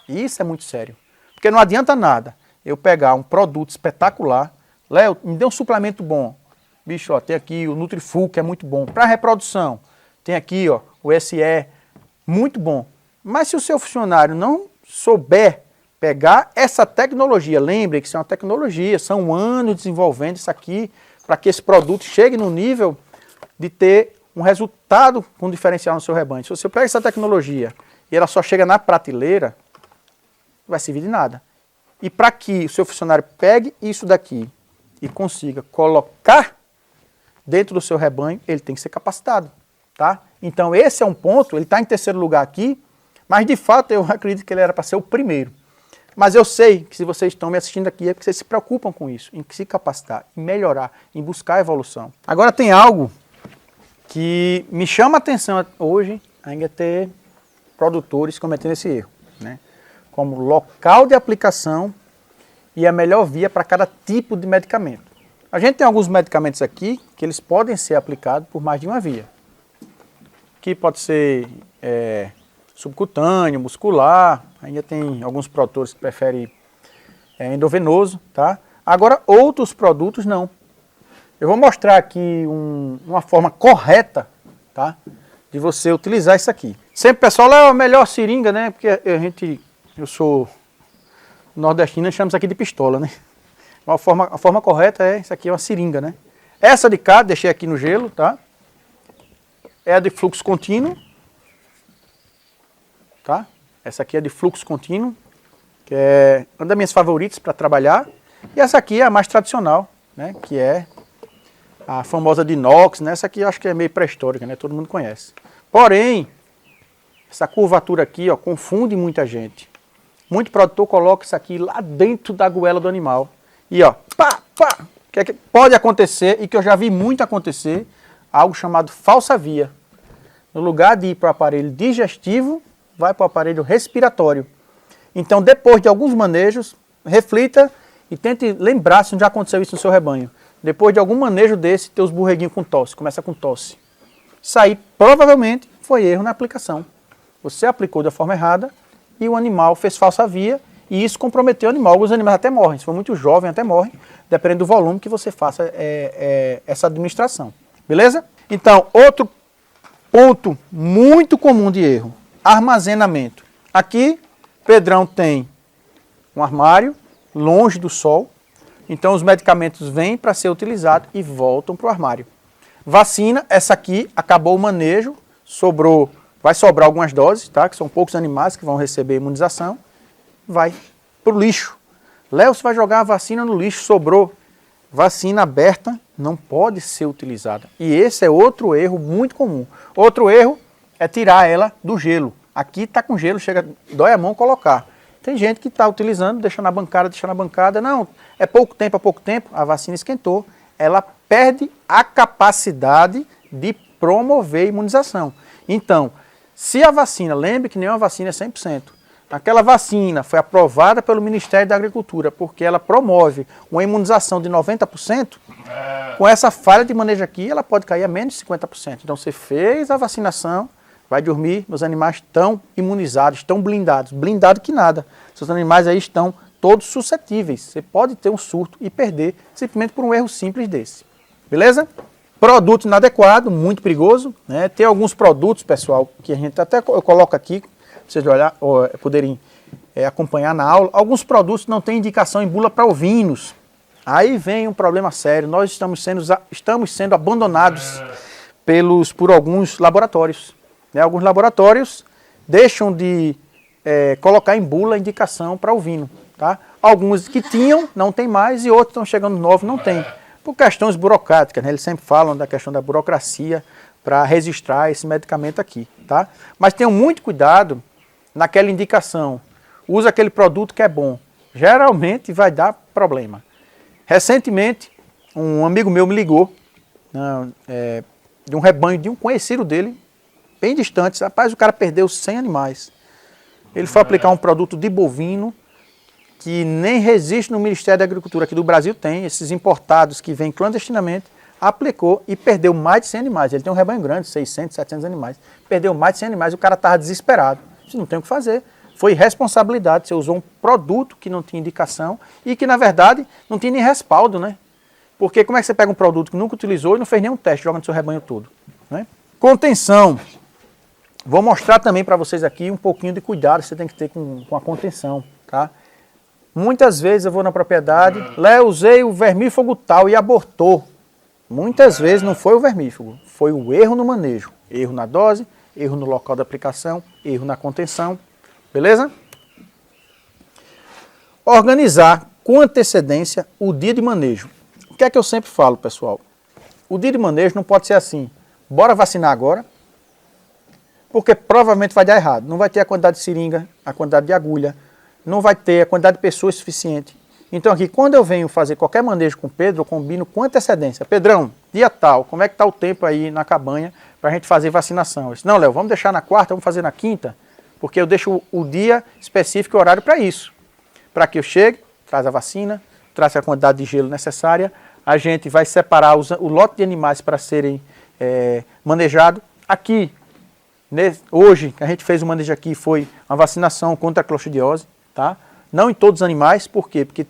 E isso é muito sério. Porque não adianta nada eu pegar um produto espetacular, Léo, me dê um suplemento bom. Bicho, ó, tem aqui o Nutrifull, que é muito bom. Para reprodução, tem aqui ó, o SE, muito bom. Mas se o seu funcionário não souber pegar essa tecnologia, lembre que isso é uma tecnologia, são anos desenvolvendo isso aqui, para que esse produto chegue no nível de ter um resultado com diferencial no seu rebanho. Se você pega essa tecnologia e ela só chega na prateleira, não vai servir de nada. E para que o seu funcionário pegue isso daqui e consiga colocar dentro do seu rebanho, ele tem que ser capacitado, tá? Então esse é um ponto, ele está em terceiro lugar aqui, mas de fato eu acredito que ele era para ser o primeiro. Mas eu sei que se vocês estão me assistindo aqui é porque vocês se preocupam com isso, em se capacitar, em melhorar, em buscar evolução. Agora tem algo que me chama a atenção hoje, ainda ter produtores cometendo esse erro, né? Como local de aplicação e a melhor via para cada tipo de medicamento. A gente tem alguns medicamentos aqui que eles podem ser aplicados por mais de uma via. Que pode ser subcutâneo, muscular, ainda tem alguns produtores que preferem endovenoso, tá? Agora outros produtos não. Eu vou mostrar aqui uma forma correta, tá, de você utilizar isso aqui. Sempre, pessoal, é a melhor seringa, né? Porque eu sou nordestino, nós chamamos isso aqui de pistola, né? A forma correta é, isso aqui é uma seringa, né? Essa de cá, deixei aqui no gelo, tá? É a de fluxo contínuo, tá? Essa aqui é de fluxo contínuo. que é uma das minhas favoritas para trabalhar. E essa aqui é a mais tradicional, né? Que é a famosa de inox, né? Essa aqui eu acho que é meio pré-histórica, né? Todo mundo conhece. Porém, essa curvatura aqui, ó, confunde muita gente. Muito produtor coloca isso aqui lá dentro da goela do animal. E ó, pá, pá. O que pode acontecer, e que eu já vi muito acontecer, algo chamado falsa via. No lugar de ir para o aparelho digestivo, vai para o aparelho respiratório. Então, depois de alguns manejos, reflita e tente lembrar se já aconteceu isso no seu rebanho. Depois de algum manejo desse, ter os borreguinhos com tosse, começa com tosse. Isso aí provavelmente foi erro na aplicação. Você aplicou da forma errada e o animal fez falsa via e isso comprometeu o animal. Alguns animais até morrem, se for muito jovem até morrem, dependendo do volume que você faça essa administração. Beleza? Então, outro ponto muito comum de erro, armazenamento. Aqui, Pedrão tem um armário longe do sol, então os medicamentos vêm para ser utilizados e voltam para o armário. Vacina, essa aqui, acabou o manejo, vai sobrar algumas doses, tá? Que são poucos animais que vão receber imunização, vai para o lixo. Léo, você vai jogar a vacina no lixo, sobrou. Vacina aberta não pode ser utilizada. E esse é outro erro muito comum. Outro erro é tirar ela do gelo. Aqui está com gelo, dói a mão colocar. Tem gente que está utilizando, deixa na bancada. Não, é pouco tempo, a vacina esquentou. Ela perde a capacidade de promover a imunização. Então, se a vacina, lembre que nenhuma vacina é 100%. Aquela vacina foi aprovada pelo Ministério da Agricultura porque ela promove uma imunização de 90%, com essa falha de manejo aqui, ela pode cair a menos de 50%. Então, você fez a vacinação, vai dormir, meus animais estão imunizados, estão blindados. Blindado que nada. Seus animais aí estão todos suscetíveis. Você pode ter um surto e perder simplesmente por um erro simples desse. Beleza? Produto inadequado, muito perigoso, né? Tem alguns produtos, pessoal, que a gente eu coloco aqui, vocês poderem acompanhar na aula. Alguns produtos não têm indicação em bula para ovinos. Aí vem um problema sério. Nós estamos sendo abandonados por alguns laboratórios. Né? Alguns laboratórios deixam de colocar em bula a indicação para ovino. Tá? Alguns que tinham, não tem mais, e outros estão chegando novos, não tem. Por questões burocráticas, né? Eles sempre falam da questão da burocracia para registrar esse medicamento aqui. Tá? Mas tenham muito cuidado naquela indicação. Usa aquele produto que é bom. Geralmente vai dar problema. Recentemente, um amigo meu me ligou de um rebanho de um conhecido dele, bem distante. Rapaz, o cara perdeu 100 animais. Ele foi aplicar um produto de bovino que nem resiste no Ministério da Agricultura, aqui do Brasil tem, esses importados que vêm clandestinamente, aplicou e perdeu mais de 100 animais. Ele tem um rebanho grande, 600, 700 animais. Perdeu mais de 100 animais, o cara estava desesperado. Você não tem o que fazer. Foi responsabilidade, você usou um produto que não tinha indicação e que, na verdade, não tinha nem respaldo, né? Porque como é que você pega um produto que nunca utilizou e não fez nenhum teste, joga no seu rebanho todo, né? Contenção. Vou mostrar também para vocês aqui um pouquinho de cuidado que você tem que ter com a contenção, tá? Muitas vezes eu vou na propriedade, usei o vermífugo tal e abortou. Muitas vezes não foi o vermífugo, foi o erro no manejo. Erro na dose, erro no local da aplicação, erro na contenção. Beleza? Organizar com antecedência o dia de manejo. O que é que eu sempre falo, pessoal? O dia de manejo não pode ser assim, bora vacinar agora, porque provavelmente vai dar errado. Não vai ter a quantidade de seringa, a quantidade de agulha, não vai ter a quantidade de pessoas suficiente. Então aqui, quando eu venho fazer qualquer manejo com o Pedro, eu combino com antecedência. Pedrão, dia tal, como é que está o tempo aí na cabanha para a gente fazer vacinação? Eu disse, não, Léo, vamos deixar na quarta, vamos fazer na quinta, porque eu deixo o dia específico e o horário para isso. Para que eu chegue, traz a vacina, traz a quantidade de gelo necessária, a gente vai separar o lote de animais para serem manejados. Aqui, hoje, a gente fez um manejo aqui, foi uma vacinação contra a clostridiose, tá? Não em todos os animais, por quê? Porque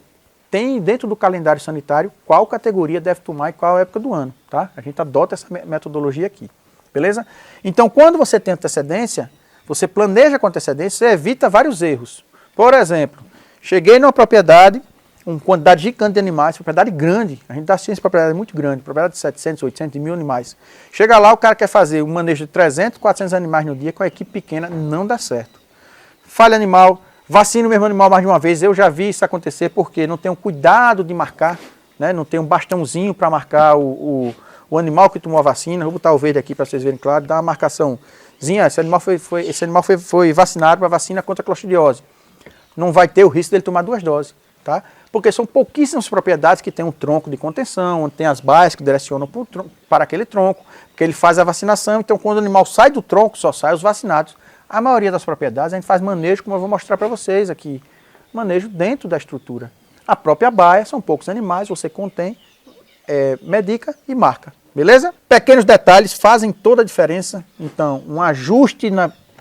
tem dentro do calendário sanitário qual categoria deve tomar e qual época do ano, tá? A gente adota essa metodologia aqui, beleza? Então, quando você tem antecedência, você planeja com antecedência, você evita vários erros. Por exemplo, cheguei numa propriedade, uma quantidade gigante de animais, propriedade grande, a gente dá ciência de propriedade muito grande, propriedade de 700, 800, 1000 animais. Chega lá, o cara quer fazer um manejo de 300, 400 animais no dia com a equipe pequena, não dá certo. Falha animal, Vacina o mesmo animal mais de uma vez, eu já vi isso acontecer porque não tem um cuidado de marcar, né? Não tem um bastãozinho para marcar o animal que tomou a vacina. Vou botar o verde aqui para vocês verem claro, dá uma marcaçãozinha. Esse animal foi vacinado para vacina contra a clostridiose. Não vai ter o risco dele tomar 2 doses, tá? Porque são pouquíssimas propriedades que tem um tronco de contenção, onde tem as baias que direcionam para aquele tronco, porque ele faz a vacinação, então quando o animal sai do tronco, só sai os vacinados. A maioria das propriedades a gente faz manejo, como eu vou mostrar para vocês aqui, manejo dentro da estrutura. A própria baia, são poucos animais, você contém, medica e marca, beleza? Pequenos detalhes fazem toda a diferença, então um ajuste,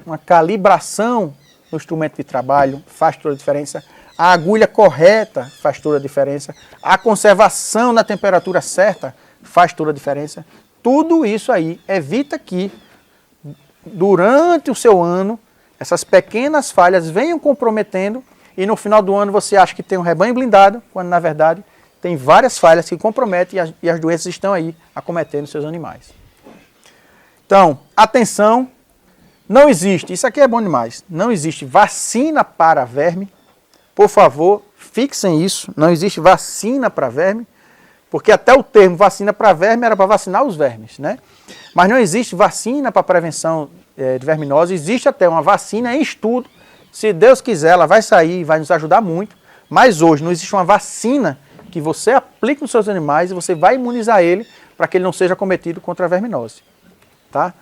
uma calibração no instrumento de trabalho faz toda a diferença. A agulha correta faz toda a diferença. A conservação na temperatura certa faz toda a diferença. Tudo isso aí evita que, durante o seu ano, essas pequenas falhas venham comprometendo e no final do ano você acha que tem um rebanho blindado, quando na verdade tem várias falhas que comprometem e as doenças estão aí acometendo seus animais. Então, atenção, não existe, isso aqui é bom demais, não existe vacina para verme. Por favor, fixem isso, não existe vacina para verme, porque até o termo vacina para verme era para vacinar os vermes, né? Mas não existe vacina para prevenção de verminose, existe até uma vacina em estudo, se Deus quiser ela vai sair e vai nos ajudar muito, mas hoje não existe uma vacina que você aplique nos seus animais e você vai imunizar ele para que ele não seja cometido contra a verminose, tá?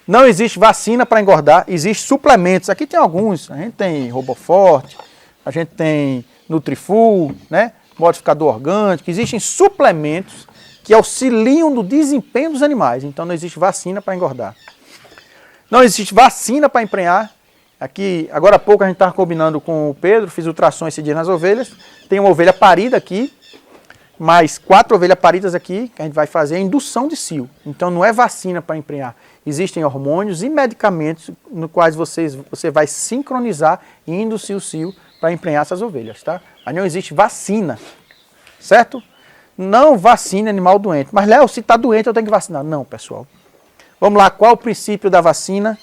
Não existe vacina para engordar, existem suplementos, aqui tem alguns, a gente tem Roboforte, a gente tem Nutrifull, né? Modificador orgânico, existem suplementos que auxiliam no desempenho dos animais, então não existe vacina para engordar. Não existe vacina para emprenhar. Aqui, agora há pouco a gente estava combinando com o Pedro, fiz ultrassom esse dia nas ovelhas, tem uma ovelha parida aqui, mais 4 ovelhas paridas aqui, que a gente vai fazer a indução de cio. Então não é vacina para emprenhar. Existem hormônios e medicamentos no quais você vai sincronizar e induzir o cio para emprenhar essas ovelhas, tá? Mas não existe vacina, certo? Não vacine animal doente. Mas, Léo, se está doente eu tenho que vacinar. Não, pessoal. Vamos lá, qual o princípio da vacina?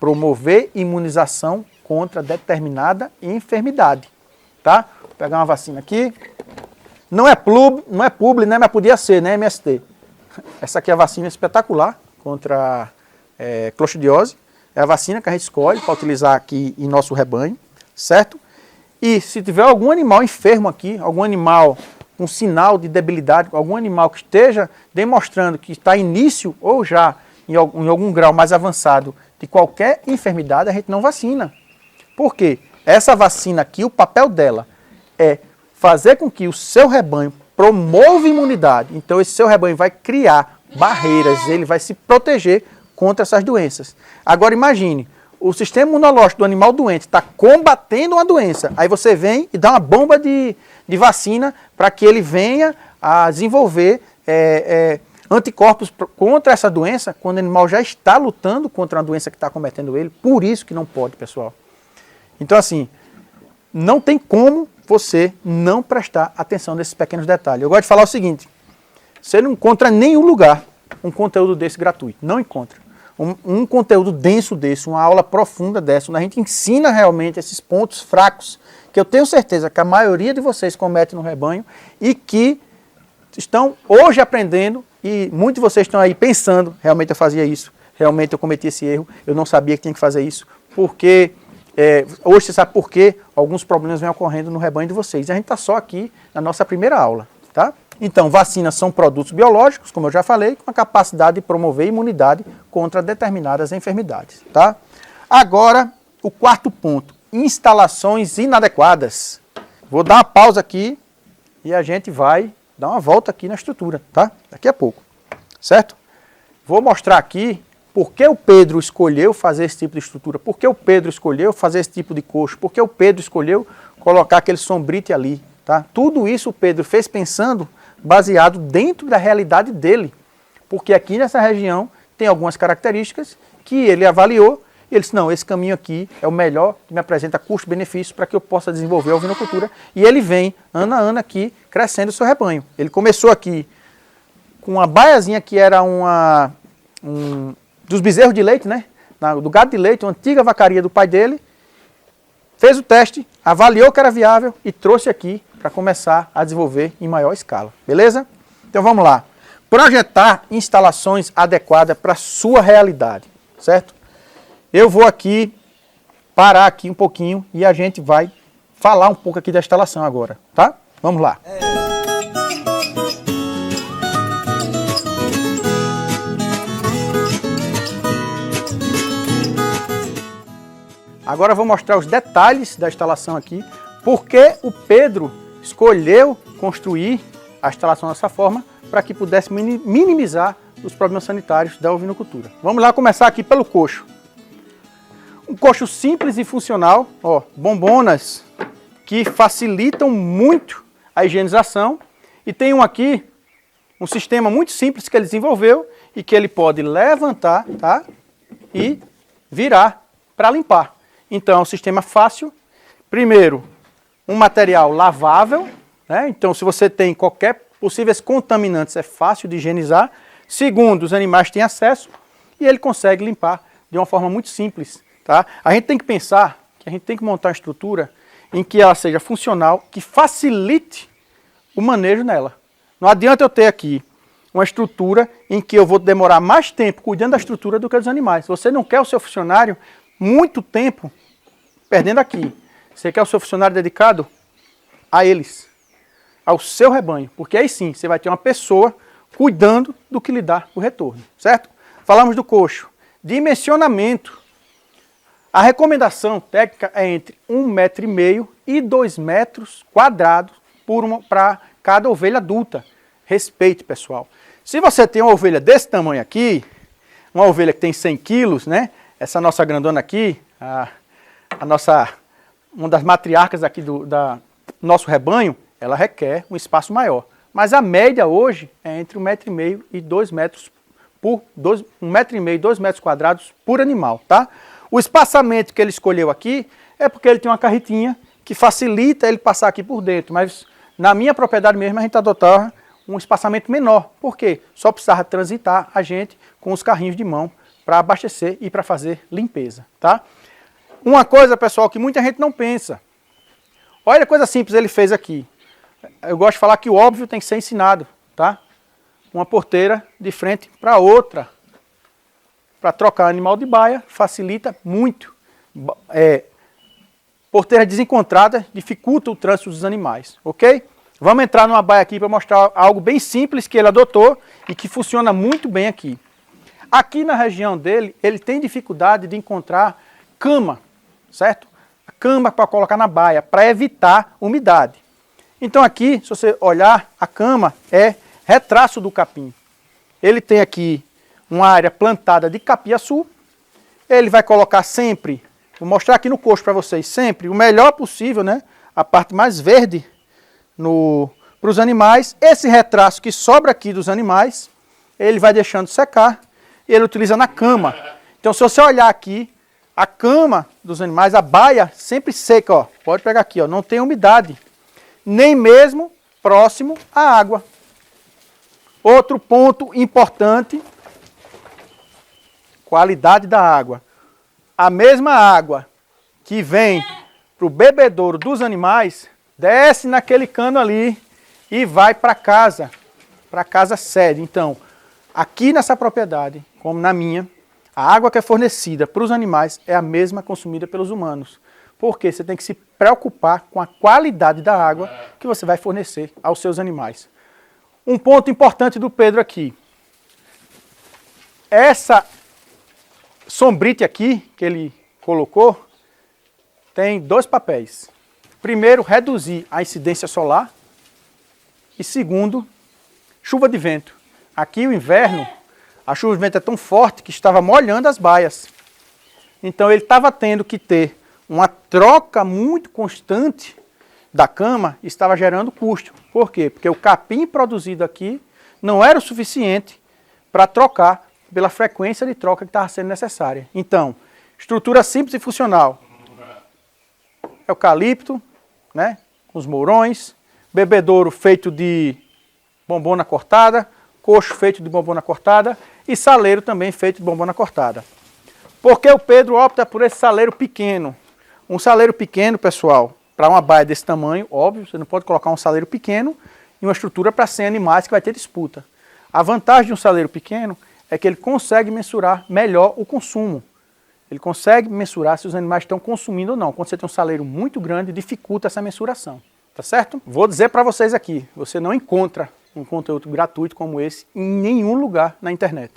Promover imunização contra determinada enfermidade, tá? Vou pegar uma vacina aqui. Não é publi, né? Mas podia ser, né? MST. Essa aqui é a vacina espetacular contra clostridiose. É a vacina que a gente escolhe para utilizar aqui em nosso rebanho, certo? E se tiver algum animal enfermo aqui, algum animal com sinal de debilidade, algum animal que esteja demonstrando que está início ou já em algum grau mais avançado de qualquer enfermidade, a gente não vacina. Por quê? Essa vacina aqui, o papel dela é fazer com que o seu rebanho promova imunidade. Então esse seu rebanho vai criar barreiras, ele vai se proteger contra essas doenças. Agora imagine, o sistema imunológico do animal doente está combatendo uma doença. Aí você vem e dá uma bomba de vacina para que ele venha a desenvolver anticorpos contra essa doença, quando o animal já está lutando contra uma doença que está cometendo ele. Por isso que não pode, pessoal. Então assim, não tem como você não prestar atenção nesses pequenos detalhes. Eu gosto de falar o seguinte, você não encontra em nenhum lugar um conteúdo desse gratuito. Não encontra. Um conteúdo denso desse, uma aula profunda dessa, onde a gente ensina realmente esses pontos fracos, que eu tenho certeza que a maioria de vocês comete no rebanho e que estão hoje aprendendo e muitos de vocês estão aí pensando, realmente eu fazia isso, realmente eu cometi esse erro, eu não sabia que tinha que fazer isso, porque hoje você sabe por que alguns problemas vêm ocorrendo no rebanho de vocês. E a gente está só aqui na nossa primeira aula, tá? Então, vacinas são produtos biológicos, como eu já falei, com a capacidade de promover imunidade contra determinadas enfermidades, tá? Agora, o quarto ponto, instalações inadequadas. Vou dar uma pausa aqui e a gente vai dar uma volta aqui na estrutura, tá? Daqui a pouco, certo? Vou mostrar aqui por que o Pedro escolheu fazer esse tipo de estrutura, por que o Pedro escolheu fazer esse tipo de coxo, por que o Pedro escolheu colocar aquele sombrite ali, tá? Tudo isso o Pedro fez pensando baseado dentro da realidade dele, porque aqui nessa região tem algumas características que ele avaliou e ele disse, não, esse caminho aqui é o melhor, que me apresenta custo-benefício para que eu possa desenvolver a ovinocultura, e ele vem, ano a ano aqui, crescendo o seu rebanho. Ele começou aqui com uma baiazinha que era dos bezerros de leite, né? Do gado de leite, uma antiga vacaria do pai dele, fez o teste, avaliou que era viável e trouxe aqui para começar a desenvolver em maior escala. Beleza? Então vamos lá. Projetar instalações adequadas para a sua realidade, certo? Eu vou aqui parar aqui um pouquinho e a gente vai falar um pouco aqui da instalação agora, tá? Vamos lá. Agora eu vou mostrar os detalhes da instalação aqui, porque o Pedro escolheu construir a instalação dessa forma para que pudesse minimizar os problemas sanitários da ovinocultura. Vamos lá começar aqui pelo coxo. Um coxo simples e funcional, ó, bombonas que facilitam muito a higienização, e tem aqui um sistema muito simples que ele desenvolveu e que ele pode levantar, tá, e virar para limpar. Então é um sistema fácil. Primeiro, um material lavável, né? Então se você tem qualquer possíveis contaminantes é fácil de higienizar. Segundo, os animais têm acesso e ele consegue limpar de uma forma muito simples, tá? A gente tem que pensar que a gente tem que montar uma estrutura em que ela seja funcional, que facilite o manejo nela. Não adianta eu ter aqui uma estrutura em que eu vou demorar mais tempo cuidando da estrutura do que dos animais. Você não quer o seu funcionário muito tempo perdendo aqui. Você quer o seu funcionário dedicado a eles, ao seu rebanho, porque aí sim você vai ter uma pessoa cuidando do que lhe dá o retorno, certo? Falamos do coxo. Dimensionamento. A recomendação técnica é entre 1,5 m e 2 metros quadrados para cada ovelha adulta. Respeite, pessoal. Se você tem uma ovelha desse tamanho aqui, uma ovelha que tem 100 quilos, né? Essa nossa grandona aqui, uma das matriarcas aqui do nosso rebanho, ela requer um espaço maior. Mas a média hoje é entre 1,5 m e 2 metros 1,5 m e 2 metros quadrados por animal, tá? O espaçamento que ele escolheu aqui é porque ele tem uma carretinha que facilita ele passar aqui por dentro, mas na minha propriedade mesmo a gente adotava um espaçamento menor. Por quê? Só precisava transitar a gente com os carrinhos de mão para abastecer e para fazer limpeza, tá? Uma coisa, pessoal, que muita gente não pensa. Olha a coisa simples ele fez aqui. Eu gosto de falar que o óbvio tem que ser ensinado, tá? Uma porteira de frente para outra. Para trocar animal de baia facilita muito. Porteira desencontrada dificulta o trânsito dos animais, ok? Vamos entrar numa baia aqui para mostrar algo bem simples que ele adotou e que funciona muito bem aqui. Aqui na região dele, ele tem dificuldade de encontrar cama, certo? A cama para colocar na baia, para evitar umidade. Então aqui, se você olhar, a cama é retraço do capim. Ele tem aqui uma área plantada de capiaçu. Ele vai colocar sempre, vou mostrar aqui no coxo para vocês, sempre o melhor possível, né? A parte mais verde para os animais. Esse retraço que sobra aqui dos animais, ele vai deixando secar e ele utiliza na cama. Então se você olhar aqui, a cama dos animais, a baia sempre seca, ó. Pode pegar aqui, ó, não tem umidade, nem mesmo próximo à água. Outro ponto importante, qualidade da água. A mesma água que vem para o bebedouro dos animais, desce naquele cano ali e vai para casa sede. Então, aqui nessa propriedade, como na minha, a água que é fornecida para os animais é a mesma consumida pelos humanos. Porque você tem que se preocupar com a qualidade da água que você vai fornecer aos seus animais. Um ponto importante do Pedro aqui. Essa sombrite aqui que ele colocou tem dois papéis. Primeiro, reduzir a incidência solar. E segundo, chuva de vento. Aqui o inverno, a chuva de vento é tão forte que estava molhando as baias. Então ele estava tendo que ter uma troca muito constante da cama e estava gerando custo. Por quê? Porque o capim produzido aqui não era o suficiente para trocar pela frequência de troca que estava sendo necessária. Então, estrutura simples e funcional. Eucalipto, né, com os mourões, bebedouro feito de bombona cortada, coxo feito de bombona cortada e saleiro também feito de bombona cortada. Por que o Pedro opta por esse saleiro pequeno? Um saleiro pequeno, pessoal, para uma baia desse tamanho, óbvio, você não pode colocar um saleiro pequeno em uma estrutura para 100 animais que vai ter disputa. A vantagem de um saleiro pequeno é que ele consegue mensurar melhor o consumo. Ele consegue mensurar se os animais estão consumindo ou não. Quando você tem um saleiro muito grande, dificulta essa mensuração. Tá certo? Vou dizer para vocês aqui, você não encontra um conteúdo gratuito como esse em nenhum lugar na internet.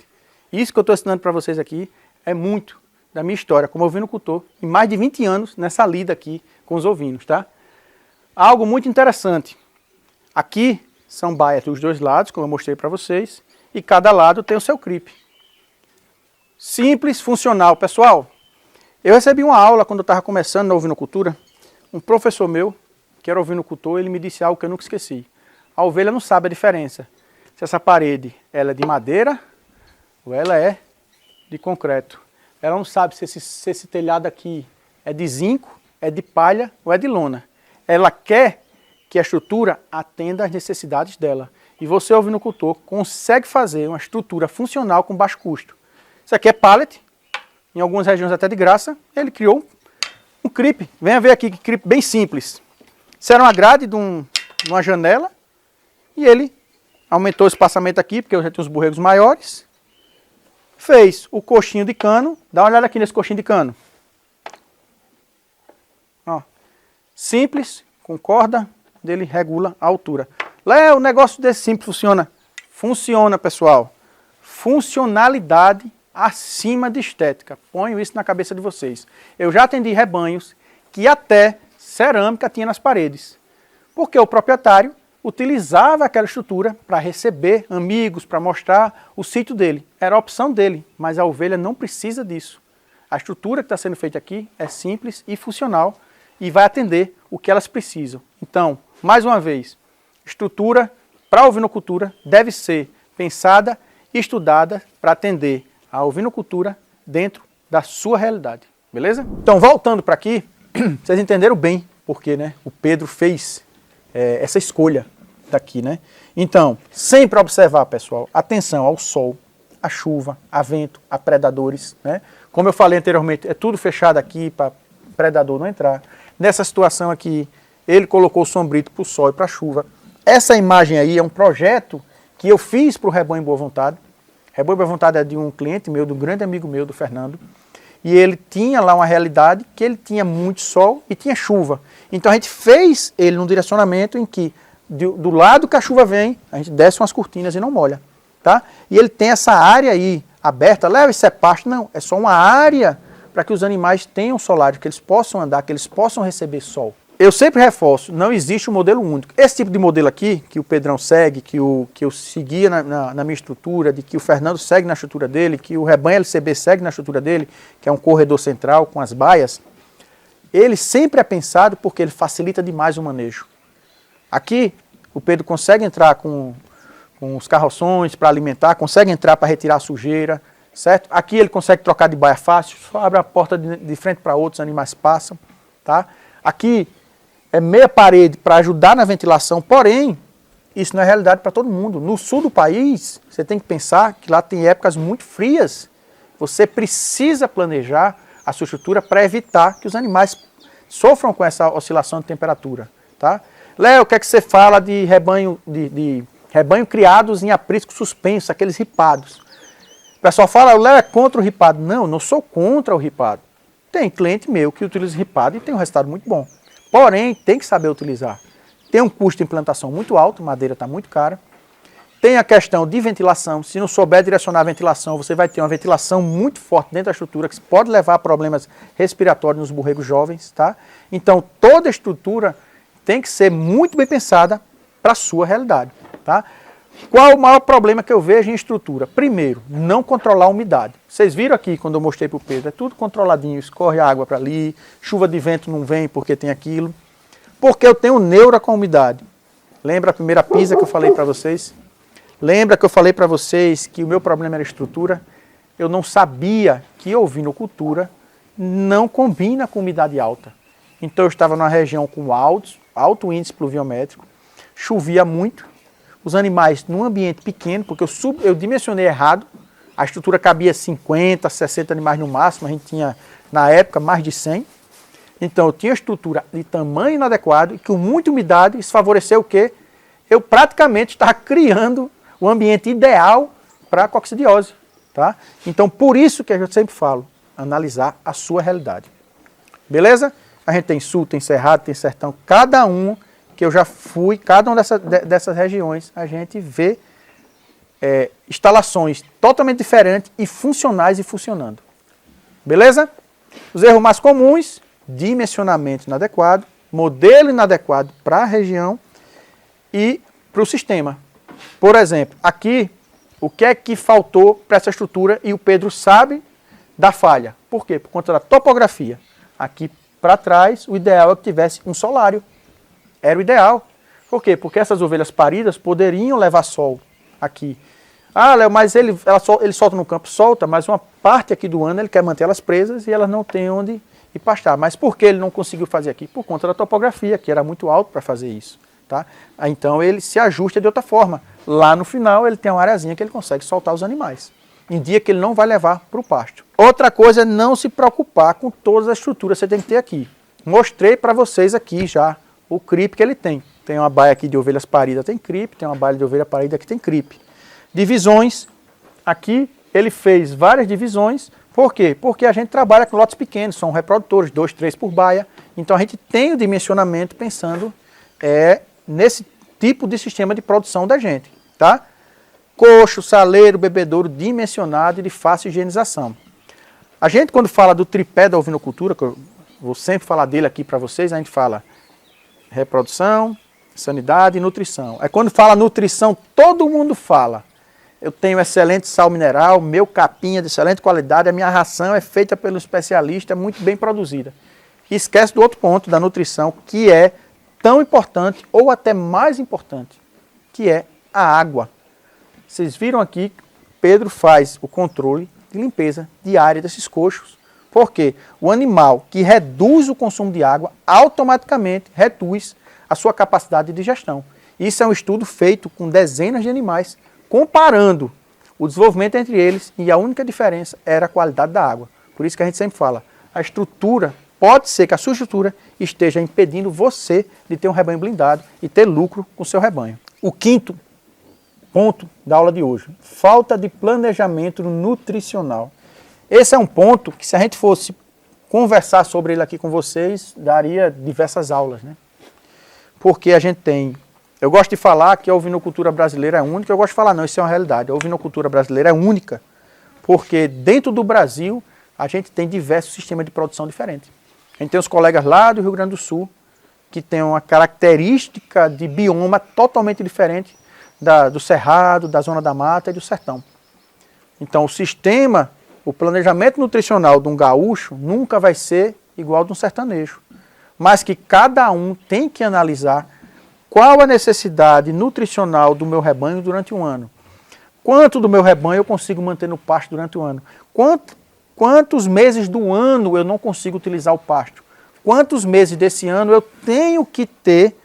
Isso que eu estou ensinando para vocês aqui é muito da minha história como ovinocultor, em mais de 20 anos nessa lida aqui com os ovinos, tá? Algo muito interessante. Aqui são baias dos dois lados, como eu mostrei para vocês, e cada lado tem o seu CRIP. Simples, funcional. Pessoal, eu recebi uma aula quando eu estava começando na ovinocultura, um professor meu, que era ovinocultor, ele me disse algo que eu nunca esqueci. A ovelha não sabe a diferença se essa parede ela é de madeira ou ela é de concreto. Ela não sabe se esse telhado aqui é de zinco, é de palha ou é de lona. Ela quer que a estrutura atenda às necessidades dela. E você, ovinocultor, consegue fazer uma estrutura funcional com baixo custo. Isso aqui é pallet, em algumas regiões até de graça. Ele criou um CRIP. Venha ver aqui que CRIP bem simples. Isso era uma grade de uma janela e ele aumentou o espaçamento aqui, porque eu já tenho os borregos maiores. Fez o coxinho de cano. Dá uma olhada aqui nesse coxinho de cano. Ó. Simples, com corda, ele regula a altura. Léo, o negócio desse simples funciona? Funciona, pessoal. Funcionalidade acima de estética. Ponho isso na cabeça de vocês. Eu já atendi rebanhos que até cerâmica tinha nas paredes. Porque o proprietário utilizava aquela estrutura para receber amigos, para mostrar o sítio dele. Era a opção dele, mas a ovelha não precisa disso. A estrutura que está sendo feita aqui é simples e funcional e vai atender o que elas precisam. Então, mais uma vez, estrutura para a ovinocultura deve ser pensada e estudada para atender a ovinocultura dentro da sua realidade. Beleza? Então, voltando para aqui, vocês entenderam bem porque, né, o Pedro fez essa escolha daqui, né? Então, sempre observar, pessoal, atenção ao sol, à chuva, a vento, a predadores, né? Como eu falei anteriormente, é tudo fechado aqui para predador não entrar. Nessa situação aqui, ele colocou o sombrito para o sol e para a chuva. Essa imagem aí é um projeto que eu fiz para o Rebanho Boa Vontade. Rebanho Boa Vontade é de um cliente meu, de um grande amigo meu, do Fernando. E ele tinha lá uma realidade que ele tinha muito sol e tinha chuva. Então a gente fez ele num direcionamento em que do lado que a chuva vem, a gente desce umas cortinas e não molha. Tá? E ele tem essa área aí aberta. Leva, isso é pasto? Não, é só uma área para que os animais tenham solário, que eles possam andar, que eles possam receber sol. Eu sempre reforço, não existe um modelo único. Esse tipo de modelo aqui, que o Pedrão segue, que eu seguia na minha estrutura, de que o Fernando segue na estrutura dele, que o Rebanho LCB segue na estrutura dele, que é um corredor central com as baias, ele sempre é pensado porque ele facilita demais o manejo. Aqui, o Pedro consegue entrar com os carroções para alimentar, consegue entrar para retirar a sujeira, certo? Aqui ele consegue trocar de baia fácil, só abre a porta de frente para outros, animais passam, tá? Aqui é meia parede para ajudar na ventilação, porém, isso não é realidade para todo mundo. No sul do país, você tem que pensar que lá tem épocas muito frias. Você precisa planejar a sua estrutura para evitar que os animais sofram com essa oscilação de temperatura, tá? Léo, o que é que você fala de rebanho criados em aprisco suspenso, aqueles ripados? O pessoal fala, o Léo é contra o ripado. Não, não sou contra o ripado. Tem cliente meu que utiliza ripado e tem um resultado muito bom. Porém, tem que saber utilizar. Tem um custo de implantação muito alto, madeira está muito cara. Tem a questão de ventilação. Se não souber direcionar a ventilação, você vai ter uma ventilação muito forte dentro da estrutura, que pode levar a problemas respiratórios nos borregos jovens, tá? Então, toda a estrutura tem que ser muito bem pensada para a sua realidade, tá? Qual o maior problema que eu vejo em estrutura? Primeiro, não controlar a umidade. Vocês viram aqui, quando eu mostrei para o Pedro, é tudo controladinho, escorre a água para ali, chuva de vento não vem porque tem aquilo. Porque eu tenho neura com a umidade. Lembra a primeira pisa que eu falei para vocês? Lembra que eu falei para vocês que o meu problema era estrutura? Eu não sabia que ovinocultura não combina com umidade alta. Então eu estava numa região com alto índice pluviométrico, chovia muito, os animais num ambiente pequeno, porque eu dimensionei errado, a estrutura cabia 50, 60 animais no máximo, a gente tinha na época mais de 100. Então eu tinha estrutura de tamanho inadequado e com muita umidade, isso favoreceu o quê? Eu praticamente estava criando o ambiente ideal para a coccidiose. Tá? Então por isso que eu sempre falo, analisar a sua realidade. Beleza? A gente tem sul, tem cerrado, tem sertão, cada um que eu já fui, cada uma dessas regiões, a gente vê instalações totalmente diferentes e funcionais e funcionando. Beleza? Os erros mais comuns, dimensionamento inadequado, modelo inadequado para a região e para o sistema. Por exemplo, aqui, o que é que faltou para essa estrutura e o Pedro sabe da falha. Por quê? Por conta da topografia. Aqui para trás, o ideal é que tivesse um solário. Era o ideal. Por quê? Porque essas ovelhas paridas poderiam levar sol aqui. Ah, Léo, mas ele solta no campo, solta, mas uma parte aqui do ano ele quer manter elas presas e elas não têm onde ir pastar. Mas por que ele não conseguiu fazer aqui? Por conta da topografia, que era muito alto para fazer isso. Tá? Então ele se ajusta de outra forma. Lá no final ele tem uma areazinha que ele consegue soltar os animais. Em dia que ele não vai levar para o pasto. Outra coisa é não se preocupar com todas as estruturas que você tem que ter aqui. Mostrei para vocês aqui já o CRIP que ele tem. Tem uma baia aqui de ovelhas paridas, tem CRIP, tem uma baia de ovelha parida que tem CRIP. Divisões, aqui ele fez várias divisões. Por quê? Porque a gente trabalha com lotes pequenos, são reprodutores, 2, 3 por baia. Então a gente tem o dimensionamento pensando nesse tipo de sistema de produção da gente, tá? Coxo, saleiro, bebedouro dimensionado e de fácil higienização. A gente, quando fala do tripé da ovinocultura, que eu vou sempre falar dele aqui para vocês, a gente fala reprodução, sanidade e nutrição. Aí quando fala nutrição, todo mundo fala. Eu tenho excelente sal mineral, meu capim é de excelente qualidade, a minha ração é feita pelo especialista, muito bem produzida. E esquece do outro ponto da nutrição, que é tão importante, ou até mais importante, que é a água. Vocês viram aqui, Pedro faz o controle de limpeza diária desses coxos. Por quê? O animal que reduz o consumo de água, automaticamente reduz a sua capacidade de digestão. Isso é um estudo feito com dezenas de animais, comparando o desenvolvimento entre eles, e a única diferença era a qualidade da água. Por isso que a gente sempre fala, a estrutura, pode ser que a sua estrutura esteja impedindo você de ter um rebanho blindado e ter lucro com o seu rebanho. O quinto ponto da aula de hoje, falta de planejamento nutricional. Esse é um ponto que, se a gente fosse conversar sobre ele aqui com vocês, daria diversas aulas, né? Porque a gente tem... Eu gosto de falar que a ovinocultura brasileira é única, eu gosto de falar não, isso é uma realidade. A ovinocultura brasileira é única, porque dentro do Brasil a gente tem diversos sistemas de produção diferentes. A gente tem os colegas lá do Rio Grande do Sul, que tem uma característica de bioma totalmente diferente do Cerrado, da Zona da Mata e do Sertão. Então o sistema, o planejamento nutricional de um gaúcho nunca vai ser igual ao de um sertanejo. Mas que cada um tem que analisar qual a necessidade nutricional do meu rebanho durante um ano. Quanto do meu rebanho eu consigo manter no pasto durante o ano? Quantos meses do ano eu não consigo utilizar o pasto? Quantos meses desse ano eu tenho que ter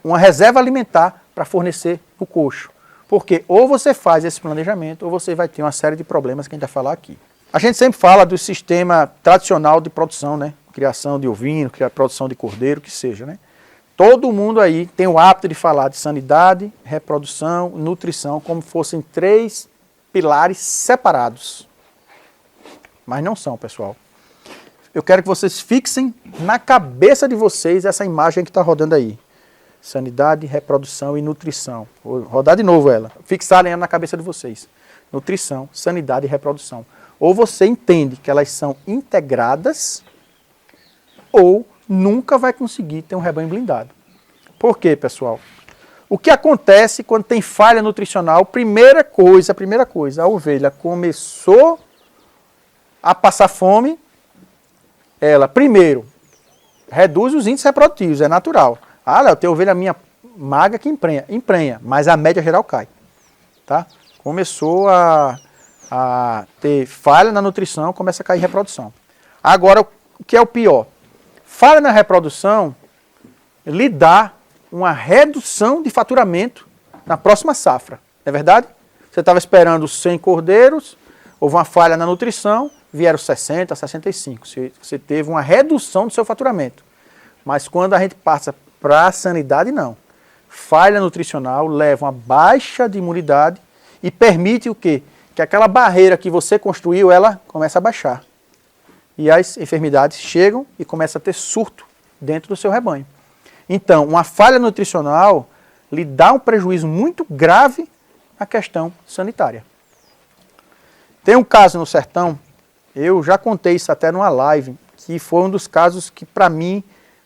uma reserva alimentar para fornecer o coxo? Porque ou você faz esse planejamento ou você vai ter uma série de problemas que a gente vai falar aqui. A gente sempre fala do sistema tradicional de produção, né? Criação de ovino, produção de cordeiro, que seja, né? Todo mundo aí tem o hábito de falar de sanidade, reprodução, nutrição, como fossem 3 pilares separados. Mas não são, pessoal. Eu quero que vocês fixem na cabeça de vocês essa imagem que está rodando aí. Sanidade, reprodução e nutrição. Vou rodar de novo ela. Fixarem ela na cabeça de vocês. Nutrição, sanidade e reprodução. Ou você entende que elas são integradas, ou nunca vai conseguir ter um rebanho blindado. Por quê, pessoal? O que acontece quando tem falha nutricional? Primeira coisa, a ovelha começou a passar fome, ela, primeiro, reduz os índices reprodutivos, é natural. Ah, Léo, tem ovelha minha magra que emprenha, mas a média geral cai. Tá? Começou a ter falha na nutrição, começa a cair reprodução. Agora, o que é o pior? Falha na reprodução lhe dá uma redução de faturamento na próxima safra. Não é verdade? Você estava esperando 100 cordeiros, houve uma falha na nutrição, vieram 60, 65. Você teve uma redução do seu faturamento. Mas quando a gente passa para a sanidade, não. Falha nutricional leva uma baixa de imunidade e permite o quê? Que aquela barreira que você construiu, ela começa a baixar. E as enfermidades chegam e começa a ter surto dentro do seu rebanho. Então, uma falha nutricional lhe dá um prejuízo muito grave na questão sanitária. Tem um caso no sertão, eu já contei isso até numa live, que foi um dos casos que para mim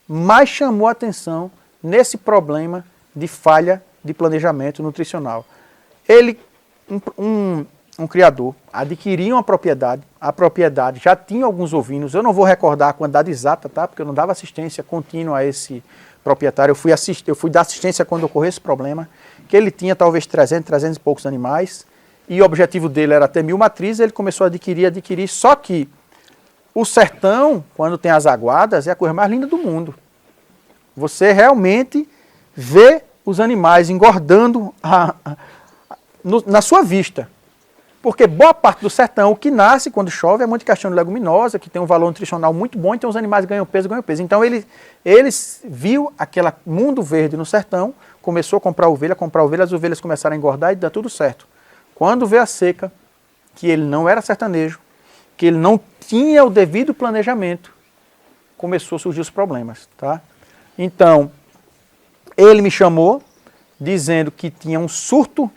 mais chamou a atenção nesse problema de falha de planejamento nutricional. Ele, um criador, adquiriu uma propriedade, a propriedade já tinha alguns ovinos, eu não vou recordar a quantidade exata, tá? Porque eu não dava assistência contínua a esse proprietário, eu fui dar assistência quando ocorreu esse problema, que ele tinha talvez 300 e poucos animais, e o objetivo dele era ter 1000 matrizes, ele começou a adquirir, só que o sertão, quando tem as aguadas, é a coisa mais linda do mundo. Você realmente vê os animais engordando na sua vista. Porque boa parte do sertão, o que nasce quando chove é muito questão de leguminosa, que tem um valor nutricional muito bom, então os animais ganham peso. Então eles viu aquele mundo verde no sertão, começou a comprar ovelha, as ovelhas começaram a engordar e dá tudo certo. Quando veio a seca, que ele não era sertanejo, que ele não tinha o devido planejamento, começou a surgir os problemas, tá? Então, ele me chamou, dizendo que tinha um surto,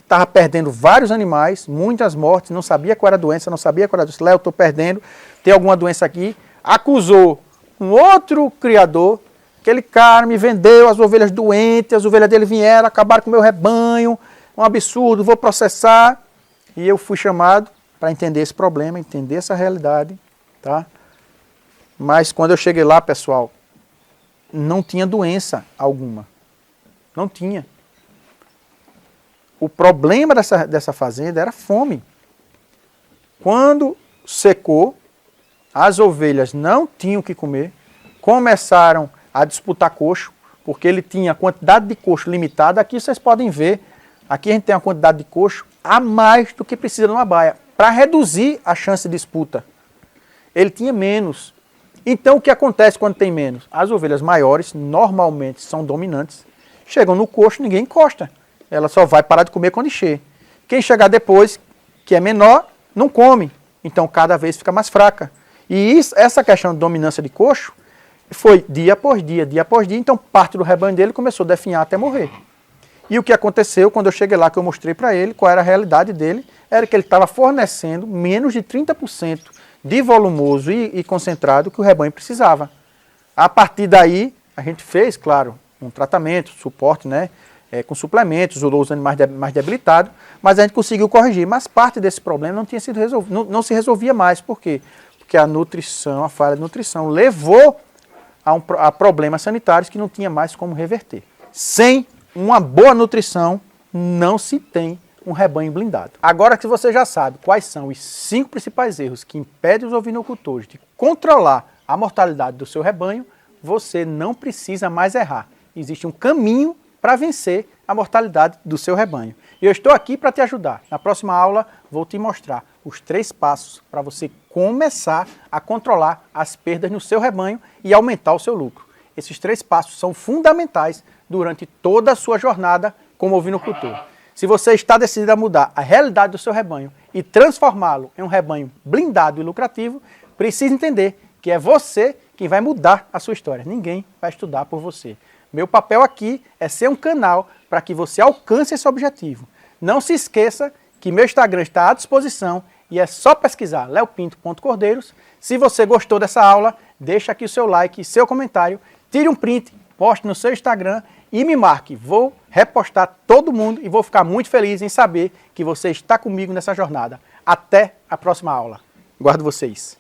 estava perdendo vários animais, muitas mortes, não sabia qual era a doença, não sabia qual era a doença. Léo, estou perdendo, tem alguma doença aqui. Acusou um outro criador, aquele cara me vendeu as ovelhas doentes, as ovelhas dele vieram, acabaram com o meu rebanho, um absurdo, vou processar. E eu fui chamado para entender esse problema, entender essa realidade, tá? Mas quando eu cheguei lá, pessoal, não tinha doença alguma. Não tinha. O problema dessa fazenda era fome. Quando secou, as ovelhas não tinham o que comer, começaram a disputar coxo, porque ele tinha quantidade de coxo limitada. Aqui vocês podem ver, aqui a gente tem uma quantidade de coxo a mais do que precisa numa baia, para reduzir a chance de disputa. Ele tinha menos. Então o que acontece quando tem menos? As ovelhas maiores normalmente são dominantes. Chegam no coxo, ninguém encosta. Ela só vai parar de comer quando encher. Quem chegar depois, que é menor, não come. Então cada vez fica mais fraca. E essa questão de dominância de coxo foi dia após dia. Então parte do rebanho dele começou a definhar até morrer. E o que aconteceu quando eu cheguei lá, que eu mostrei para ele qual era a realidade dele, era que ele estava fornecendo menos de 30% de volumoso e concentrado que o rebanho precisava. A partir daí, a gente fez, claro, um tratamento, suporte, né, com suplementos, ajudou os animais mais debilitados, mas a gente conseguiu corrigir. Mas parte desse problema não tinha sido resolvido, não se resolvia mais. Por quê? Porque a nutrição, a falha de nutrição, levou a problemas sanitários que não tinha mais como reverter. Sem uma boa nutrição, não se tem um rebanho blindado. Agora que você já sabe quais são os 5 principais erros que impedem os ovinocultores de controlar a mortalidade do seu rebanho, você não precisa mais errar. Existe um caminho para vencer a mortalidade do seu rebanho. E eu estou aqui para te ajudar. Na próxima aula, vou te mostrar os 3 passos para você começar a controlar as perdas no seu rebanho e aumentar o seu lucro. Esses 3 passos são fundamentais durante toda a sua jornada como ovinocultor. Se você está decidido a mudar a realidade do seu rebanho e transformá-lo em um rebanho blindado e lucrativo, precisa entender que é você quem vai mudar a sua história. Ninguém vai estudar por você. Meu papel aqui é ser um canal para que você alcance esse objetivo. Não se esqueça que meu Instagram está à disposição e é só pesquisar leopinto.cordeiros. Se você gostou dessa aula, deixa aqui o seu like e seu comentário, tire um print, poste no seu Instagram e me marque. Vou repostar todo mundo e vou ficar muito feliz em saber que você está comigo nessa jornada. Até a próxima aula. Guardo vocês.